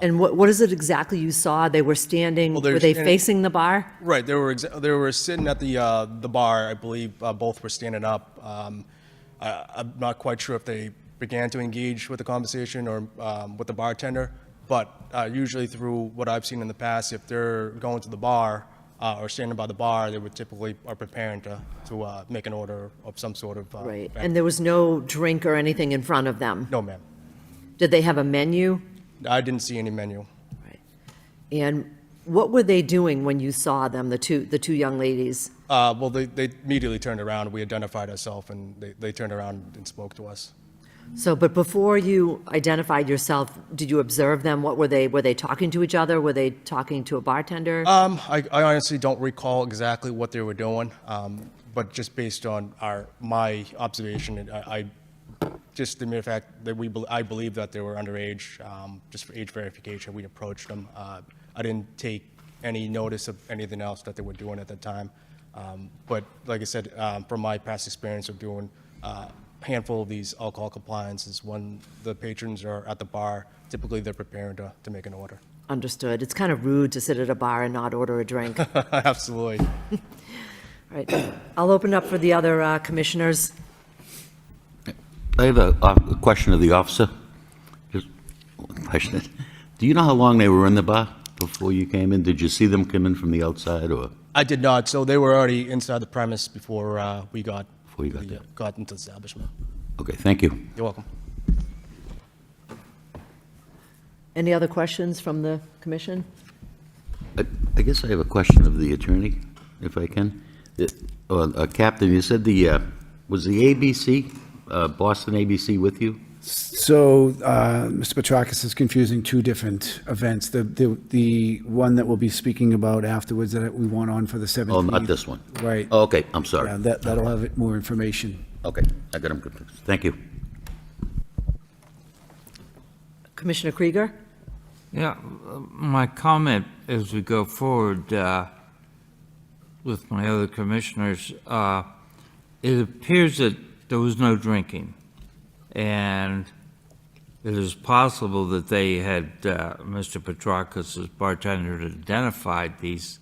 And what is it exactly you saw? They were standing, Well, were they facing the bar? Right, they were sitting at the bar. I believe both were standing up. I'm not quite sure if they began to engage with the conversation or with the bartender, but usually through what I've seen in the past, if they're going to the bar or standing by the bar, they would typically are preparing to make an order of some sort of. Right, and there was no drink or anything in front of them? No, ma'am. Did they have a menu? I didn't see any menu. Right. And what were they doing when you saw them, the two young ladies? Well, they immediately turned around. We identified ourselves, and they turned around and spoke to us. So, but before you identified yourself, did you observe them? What were they talking to each other? Were they talking to a bartender? I honestly don't recall exactly what they were doing, but just based on my observation, just the mere fact that I believe that they were underage, just for age verification, we approached them. I didn't take any notice of anything else that they were doing at the time. But like I said, from my past experience of doing a handful of these alcohol compliances, when the patrons are at the bar, typically they're preparing to make an order. Understood. It's kind of rude to sit at a bar and not order a drink. Absolutely. All right. I'll open up for the other commissioners. I have a question of the officer. Just one question. Do you know how long they were in the bar before you came in? Did you see them come in from the outside, or? I did not. So they were already inside the premise before we got into the establishment. Okay, thank you. You're welcome. Any other questions from the commission? I guess I have a question of the attorney, if I can. Captain, you said was the ABC, Boston ABC with you? So, Mr. Petrakis is confusing two different events. The one that we'll be speaking about afterwards that we want on for the 17th. Oh, not this one. Right. Oh, okay, I'm sorry. Yeah, that'll have more information. Okay, I got them confused. Thank you. Commissioner Krieger? Yeah, my comment as we go forward with my other commissioners, it appears that there was no drinking. And it is possible that they had, Mr. Petrakis, as bartender, had identified these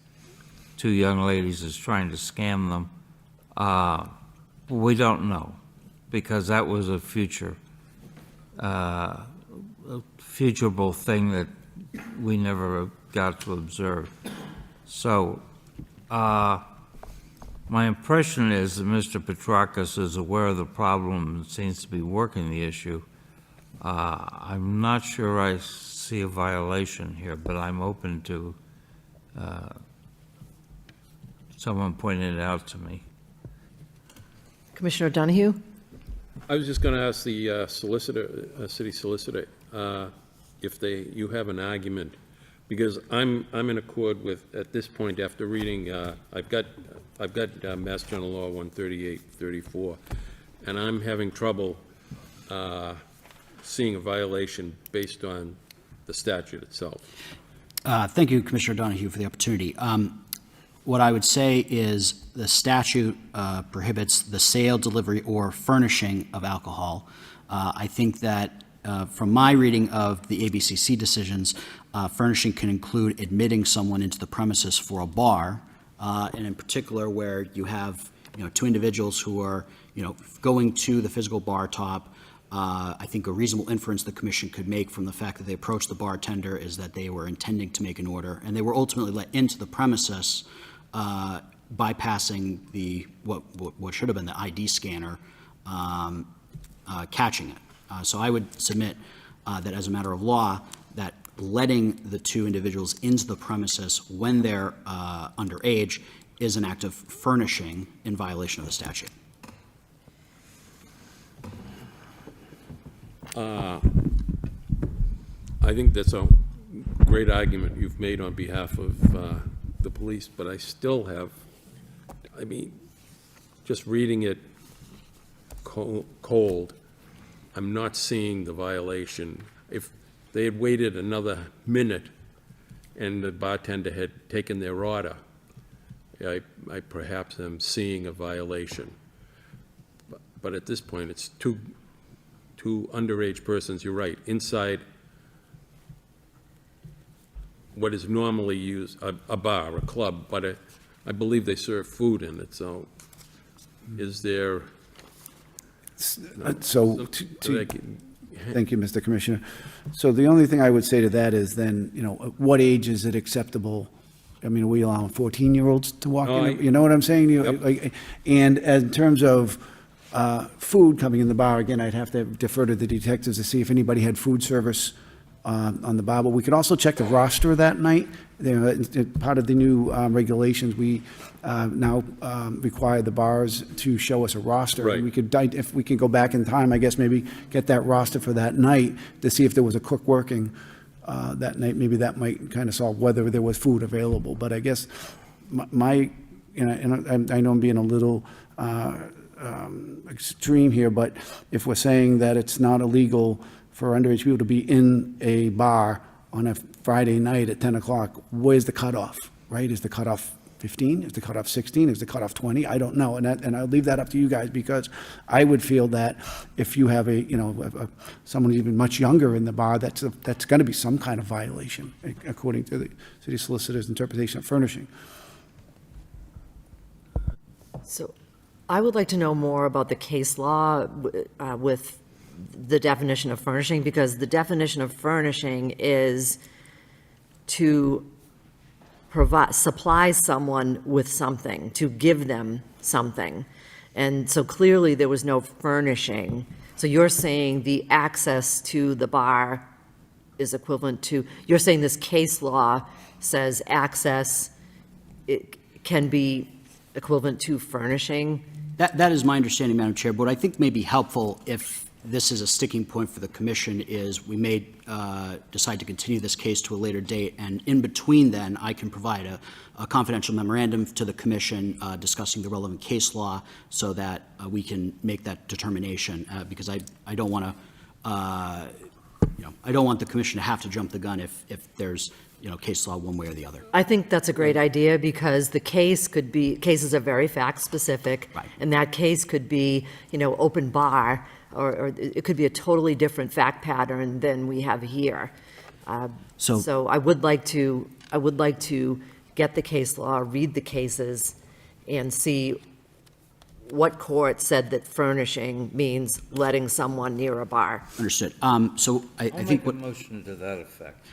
two young ladies as trying to scam them. We don't know, because that was a futurable thing that we never got to observe. So, my impression is that Mr. Petrakis is aware of the problem and seems to be working the issue. I'm not sure I see a violation here, but I'm open to someone pointing it out to me. Commissioner Donahue? I was just going to ask the city solicitor, if you have an argument, because I'm in accord with, at this point, after reading, I've got Mass General Law 138-34, and I'm having trouble seeing a violation based on the statute itself. Thank you, Commissioner Donahue, for the opportunity. What I would say is the statute prohibits the sale, delivery, or furnishing of alcohol. I think that from my reading of the ABCC decisions, furnishing can include admitting someone into the premises for a bar, and in particular where you have two individuals who are, going to the physical bar top. I think a reasonable inference the commission could make from the fact that they approached the bartender is that they were intending to make an order, and they were ultimately let into the premises, bypassing what should have been the ID scanner, catching it. So I would submit that as a matter of law, that letting the two individuals into the premises when they're underage is an act of furnishing in violation of the statute. I think that's a great argument you've made on behalf of the police, but I still have, just reading it cold, I'm not seeing the violation. If they had waited another minute and the bartender had taken their order, I perhaps am seeing a violation. But at this point, it's two underage persons, you're right, inside what is normally used, a bar, a club, but I believe they serve food in it, so is there... Thank you, Mr. Commissioner. So the only thing I would say to that is then, at what age is it acceptable? Are we allowing 14-year-olds to walk in? You know what I'm saying? And in terms of food coming in the bar, again, I'd have to defer to the detectives to see if anybody had food service on the bar. But we could also check the roster that night. Part of the new regulations, we now require the bars to show us a roster. Right. We could, if we can go back in time, I guess maybe get that roster for that night to see if there was a cook working that night. Maybe that might kind of solve whether there was food available. But I guess I know I'm being a little extreme here, but if we're saying that it's not illegal for underage people to be in a bar on a Friday night at 10 o'clock, where's the cutoff, right? Is the cutoff 15? Is the cutoff 16? Is the cutoff 20? I don't know, and I'll leave that up to you guys, because I would feel that if you have someone even much younger in the bar, that's going to be some kind of violation, according to the city solicitor's interpretation of furnishing. So I would like to know more about the case law with the definition of furnishing, because the definition of furnishing is to supply someone with something, to give them something. And so clearly there was no furnishing. So you're saying the access to the bar is equivalent to, you're saying this case law says access, it can be equivalent to furnishing? That is my understanding, Madam Chair. But what I think may be helpful, if this is a sticking point for the commission, is we may decide to continue this case to a later date, and in between then, I can provide a confidential memorandum to the commission discussing the relevant case law, so that we can make that determination, because I don't want to, I don't want the commission to have to jump the gun if there's case law one way or the other. I think that's a great idea, because the case could be, cases are very fact-specific. Right. And that case could be, open bar, or it could be a totally different fact pattern than we have here. So I would like to get the case law, read the cases, and see what court said that furnishing means letting someone near a bar. Understood. So I I'll think make a motion to that effect.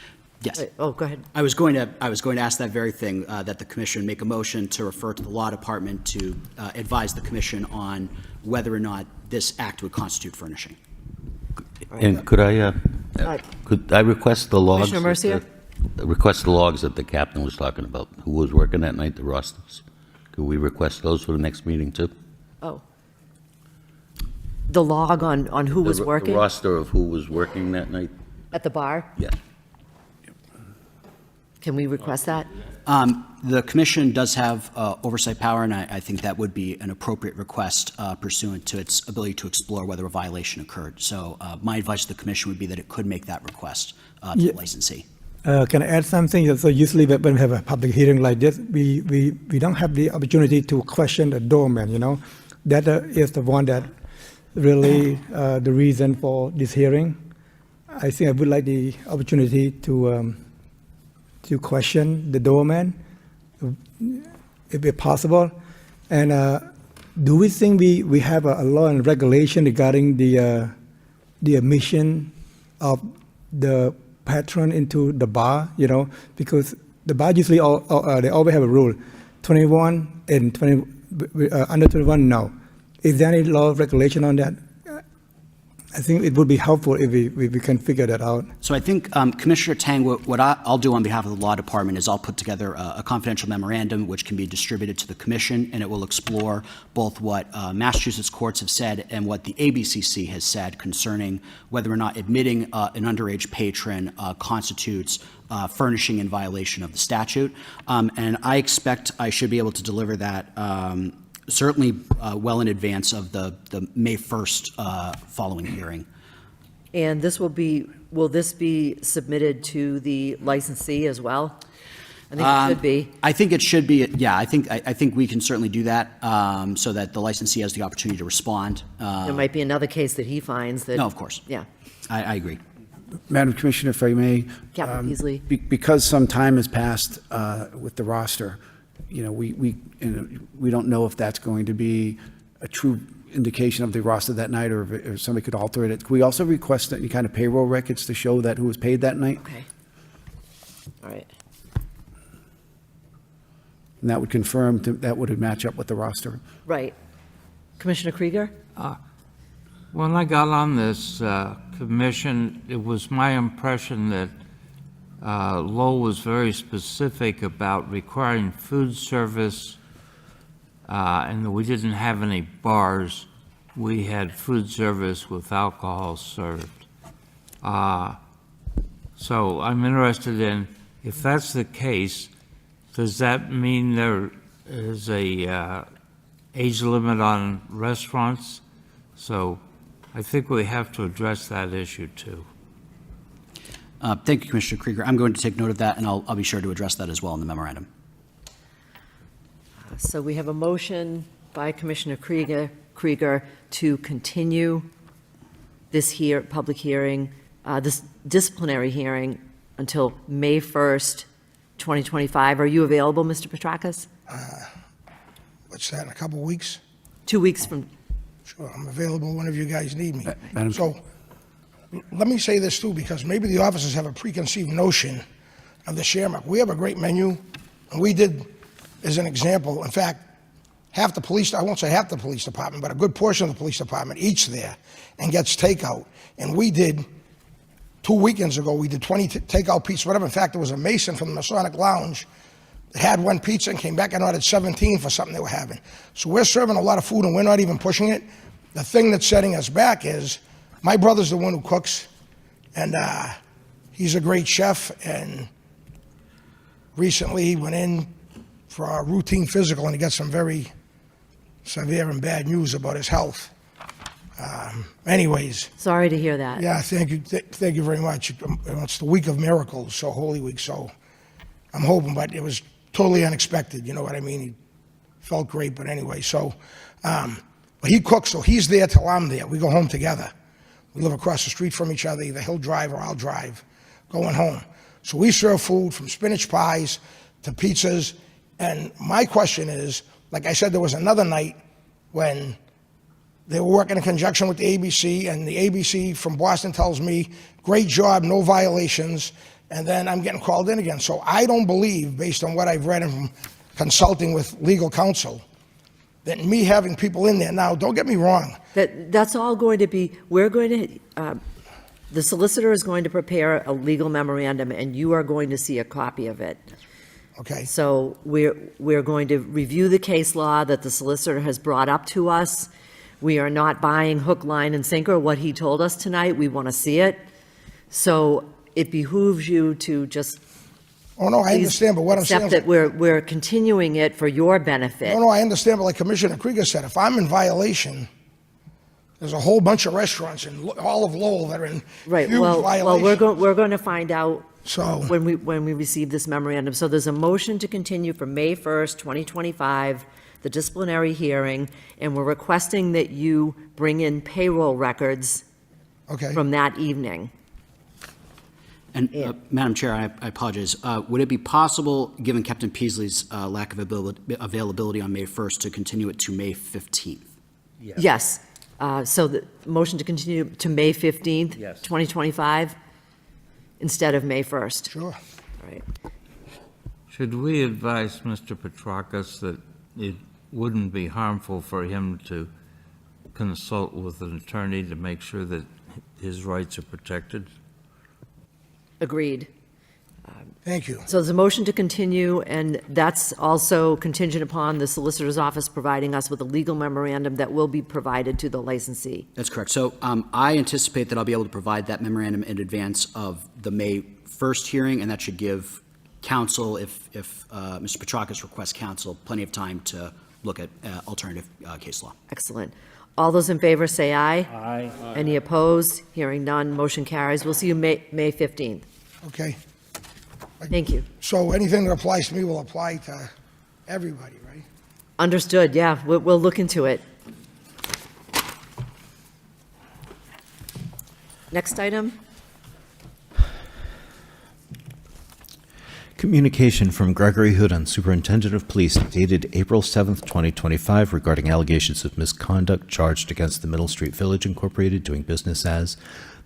Yes. Oh, go ahead. I was going to ask that very thing, that the commission make a motion to refer to the law department to advise the commission on whether or not this act would constitute furnishing. And could I request the logs? Commissioner Mercia? Request the logs that the captain was talking about, who was working that night, the rosters. Could we request those for the next meeting too? Oh. The log on who was working? The roster of who was working that night? At the bar? Yes. Can we request that? The commission does have oversight power, and I think that would be an appropriate request pursuant to its ability to explore whether a violation occurred. So my advice to the commission would be that it could make that request to the licensee. Can I add something? So usually when we have a public hearing like this, we don't have the opportunity to question the doorman, That is the one that really the reason for this hearing. I think I would like the opportunity to question the doorman, if it's possible. And do we think we have a law and regulation regarding the admission of the patron into the bar, you know, because the bar usually they always have a rule, 21 and 20, under 21 no. Is there any law regulation on that? I think it would be helpful if we can figure that out. So I think, Commissioner Tang, what I'll do on behalf of the Law Department is I'll put together a confidential memorandum which can be distributed to the Commission, and it will explore both what Massachusetts courts have said and what the ABCC has said concerning whether or not admitting an underage patron constitutes furnishing in violation of the statute. And I expect I should be able to deliver that certainly well in advance of the May 1st following hearing. And will this be submitted to the licensee as well? I think it should be. I think it should be, yeah, I think we can certainly do that so that the licensee has the opportunity to respond. There might be another case that he finds that. No, of course. Yeah. I agree. Madam Commissioner, if I may. Captain Beasley. Because some time has passed with the roster, you know, we don't know if that's going to be a true indication of the roster that night, or if somebody could alter it. Could we also request any kind of payroll records to show that who was paid that night? Okay. All right. And that would confirm, that would match up with the roster. Right. Commissioner Krieger? When I got on this commission, it was my impression that Lowell was very specific about requiring food service, and that we didn't have any bars. We had food service with alcohol served. So I'm interested in, if that's the case, does that mean there is a age limit on restaurants? So I think we have to address that issue too. Thank you, Commissioner Krieger. I'm going to take note of that, and I'll be sure to address that as well in the memorandum. So we have a motion by Commissioner Krieger to continue this public hearing, this disciplinary hearing until May 1st, 2025. Are you available, Mr. Petrakis? What's that, in a couple of weeks? 2 weeks from. Sure, I'm available whenever you guys need me. Madam- So, let me say this too, because maybe the officers have a preconceived notion of the Shamrock. We have a great menu, and we did, as an example, in fact, I won't say half the police department, but a good portion of the police department eats there and gets takeout. And we did, 2 weekends ago, we did 20 takeout pizzas, whatever. In fact, there was a Mason from the Masonic Lounge that had one pizza and came back and ordered 17 for something they were having. So we're serving a lot of food and we're not even pushing it. The thing that's setting us back is, my brother's the one who cooks, and he's a great chef, and recently he went in for a routine physical, and he got some very severe and bad news about his health. Anyways. Sorry to hear that. Yeah, thank you. Thank you very much. It's the week of miracles, so Holy Week, so I'm hoping, but it was totally unexpected, you know what I mean? He felt great, but anyway, so, but he cooks, so he's there till I'm there. We go home together. We live across the street from each other. Either he'll drive or I'll drive going home. So we serve food from spinach pies to pizzas. And my question is, like I said, there was another night when they were working in conjunction with the ABC, and the ABC from Boston tells me, great job, no violations, and then I'm getting called in again. So I don't believe, based on what I've read and from consulting with legal counsel, that me having people in there now, don't get me wrong. That's all going to be, the solicitor is going to prepare a legal memorandum, and you are going to see a copy of it. Okay. So we're going to review the case law that the solicitor has brought up to us. We are not buying hook, line, and sinker what he told us tonight. We want to see it. So it behooves you to just. Oh, no, I understand, but what I'm saying is. Accept that we're continuing it for your benefit. No, I understand, but like Commissioner Krieger said, if I'm in violation, there's a whole bunch of restaurants in all of Lowell that are in Right. huge Well, violation. we're going to find out So, when we receive this memorandum. So there's a motion to continue for May 1st, 2025, the disciplinary hearing, and we're requesting that you bring in payroll records okay. from that evening. And, Madam Chair, I apologize. Would it be possible, given Captain Peasley's lack of availability on May 1st, to continue it to May 15th? Yes. So the motion to continue to May 15th, 2025, instead of May 1st. Sure. All right. Should we advise Mr. Petrakis that it wouldn't be harmful for him to consult with an attorney to make sure that his rights are protected? Agreed. Thank you. So there's a motion to continue, and that's also contingent upon the Solicitor's Office providing us with a legal memorandum that will be provided to the licensee. That's correct. So I anticipate that I'll be able to provide that memorandum in advance of the May 1st hearing, and that should give counsel, if Mr. Petrakis requests counsel, plenty of time to look at alternative case law. Excellent. All those in favor say aye. Aye. Any opposed? Hearing none, motion carries. We'll see you May 15th. Okay. Thank you. So anything that applies to me will apply to everybody, right? Understood, yeah, we'll look into it. Next item? Communication from Gregory Hoodon, Superintendent of Police, dated April 7th, 2025, regarding allegations of misconduct charged against the Middle Street Village Incorporated, doing business as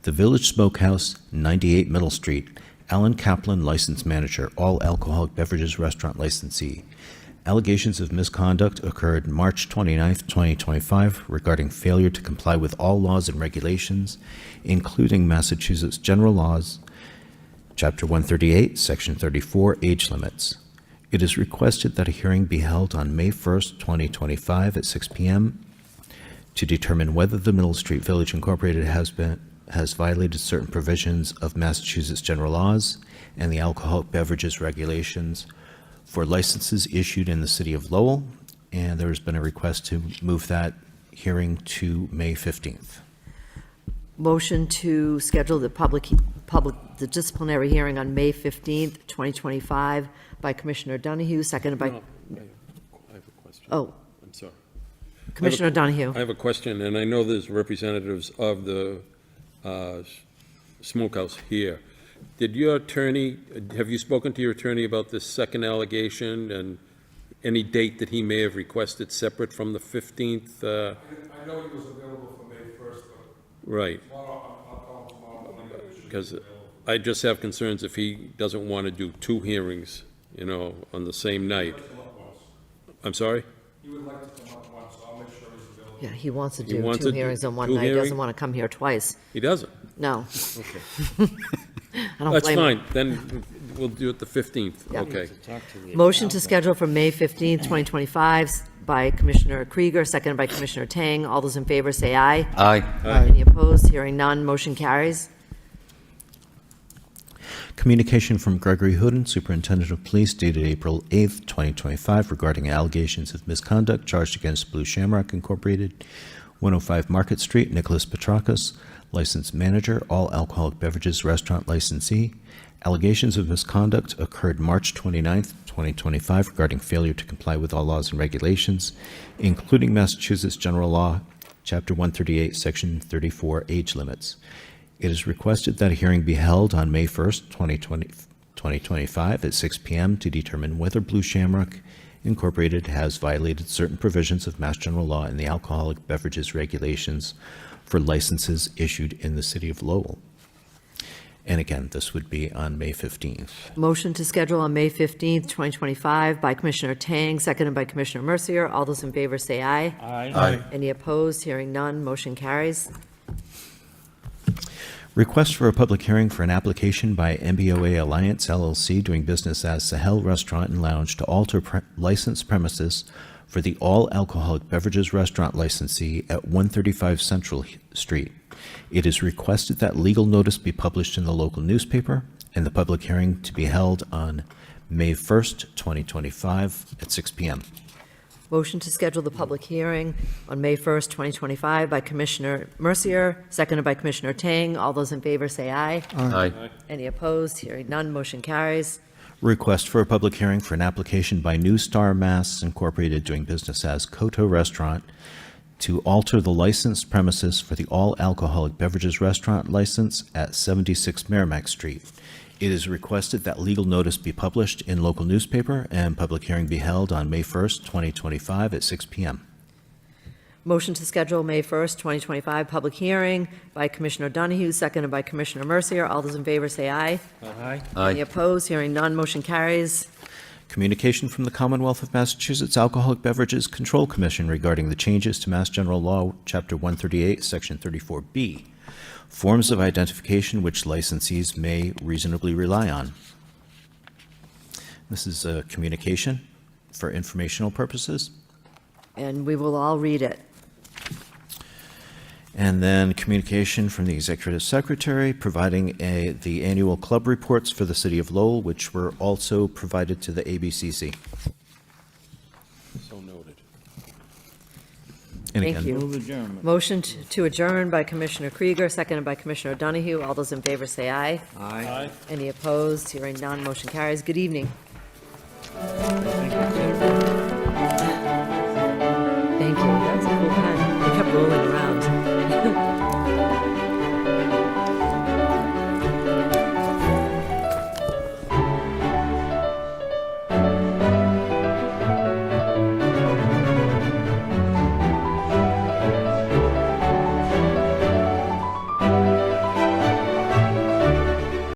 the Village Smokehouse, 98 Middle Street. Alan Kaplan, License Manager, All Alcoholic Beverages Restaurant Licensee. Allegations of misconduct occurred March 29th, 2025, regarding failure to comply with all laws and regulations, including Massachusetts General Laws, Chapter 138, Section 34, age limits. It is requested that a hearing be held on May 1st, 2025 at 6 p.m. to determine whether the Middle Street Village Incorporated has violated certain provisions of Massachusetts General Laws and the alcoholic beverages regulations for licenses issued in the city of Lowell, and there has been a request to move that hearing to May 15th. Motion to schedule the disciplinary hearing on May 15th, 2025 by Commissioner Donahue, seconded by, No, I have a question. oh, I'm sorry. Commissioner Donahue. I have a question, and I know there's representatives of the smokehouse here. Did your attorney, have you spoken to your attorney about this second allegation and any date that he may have requested separate from the 15th? I know he was available for May 1st, but Right. I'll call him tomorrow morning. Because I just have concerns if he doesn't want to do two hearings, on the same night. I'm sorry? He would like to come up once, so I'll make sure he's available. Yeah, he wants to He do wants two to do hearings on one two night. He hearings? doesn't want to come here twice. He doesn't? No. Okay. I don't That's blame him. fine, then we'll do it the 15th, Yeah. okay. Motion to schedule for May 15th, 2025 by Commissioner Krieger, seconded by Commissioner Tang. All those in favor say aye. Aye. Any opposed? Hearing none, motion carries. Communication from Gregory Hoodon, Superintendent of Police, dated April 8th, 2025, regarding allegations of misconduct charged against Blue Shamrock Incorporated, 105 Market Street, Nicholas Petrakis, License Manager, All Alcoholic Beverages Restaurant Licensee. Allegations of misconduct occurred March 29th, 2025, regarding failure to comply with all laws and regulations, including Massachusetts General Law, Chapter 138, Section 34, age limits. It is requested that a hearing be held on May 1st, 2025 at 6 p.m. to determine whether Blue Shamrock Incorporated has violated certain provisions of Mass General Law and the alcoholic beverages regulations for licenses issued in the city of Lowell. And again, this would be on May 15th. Motion to schedule on May 15th, 2025 by Commissioner Tang, seconded by Commissioner Mercier. All those in favor say aye. Aye. Any opposed? Hearing none, motion carries. Request for a public hearing for an application by MBOA Alliance LLC, doing business as Sahel Restaurant and Lounge, to alter licensed premises for the all alcoholic beverages restaurant licensee at 135 Central Street. It is requested that legal notice be published in the local newspaper and the public hearing to be held on May 1st, 2025 at 6 p.m. Motion to schedule the public hearing on May 1st, 2025 by Commissioner Mercier, seconded by Commissioner Tang. All those in favor say aye. Aye. Any opposed? Hearing none, motion carries. Request for a public hearing for an application by New Star Mass Incorporated, doing business as Koto Restaurant, to alter the licensed premises for the all-alcoholic beverages restaurant license at 76 Merrimack Street. It is requested that legal notice be published in local newspaper and public hearing be held on May 1st, 2025 at 6 p.m. Motion to schedule May 1st, 2025, public hearing by Commissioner Donahue, seconded by Commissioner Mercier. All those in favor say aye. Aye. Any opposed? Hearing none, motion carries. Communication from the Commonwealth of Massachusetts Alcoholic Beverages Control Commission regarding the changes to Mass General Law, Chapter 138, Section 34B, forms of identification which licensees may reasonably rely on. This is a communication for informational purposes. And we will all read it. And then communication from the Executive Secretary providing the annual club reports for the City of Lowell, which were also provided to the ABCC. So noted. And Thank again, you. Move adjournment. Motion to adjourn by Commissioner Krieger, seconded by Commissioner Donahue. All those in favor say aye. Aye. Any opposed? Hearing none, motion carries. Good evening.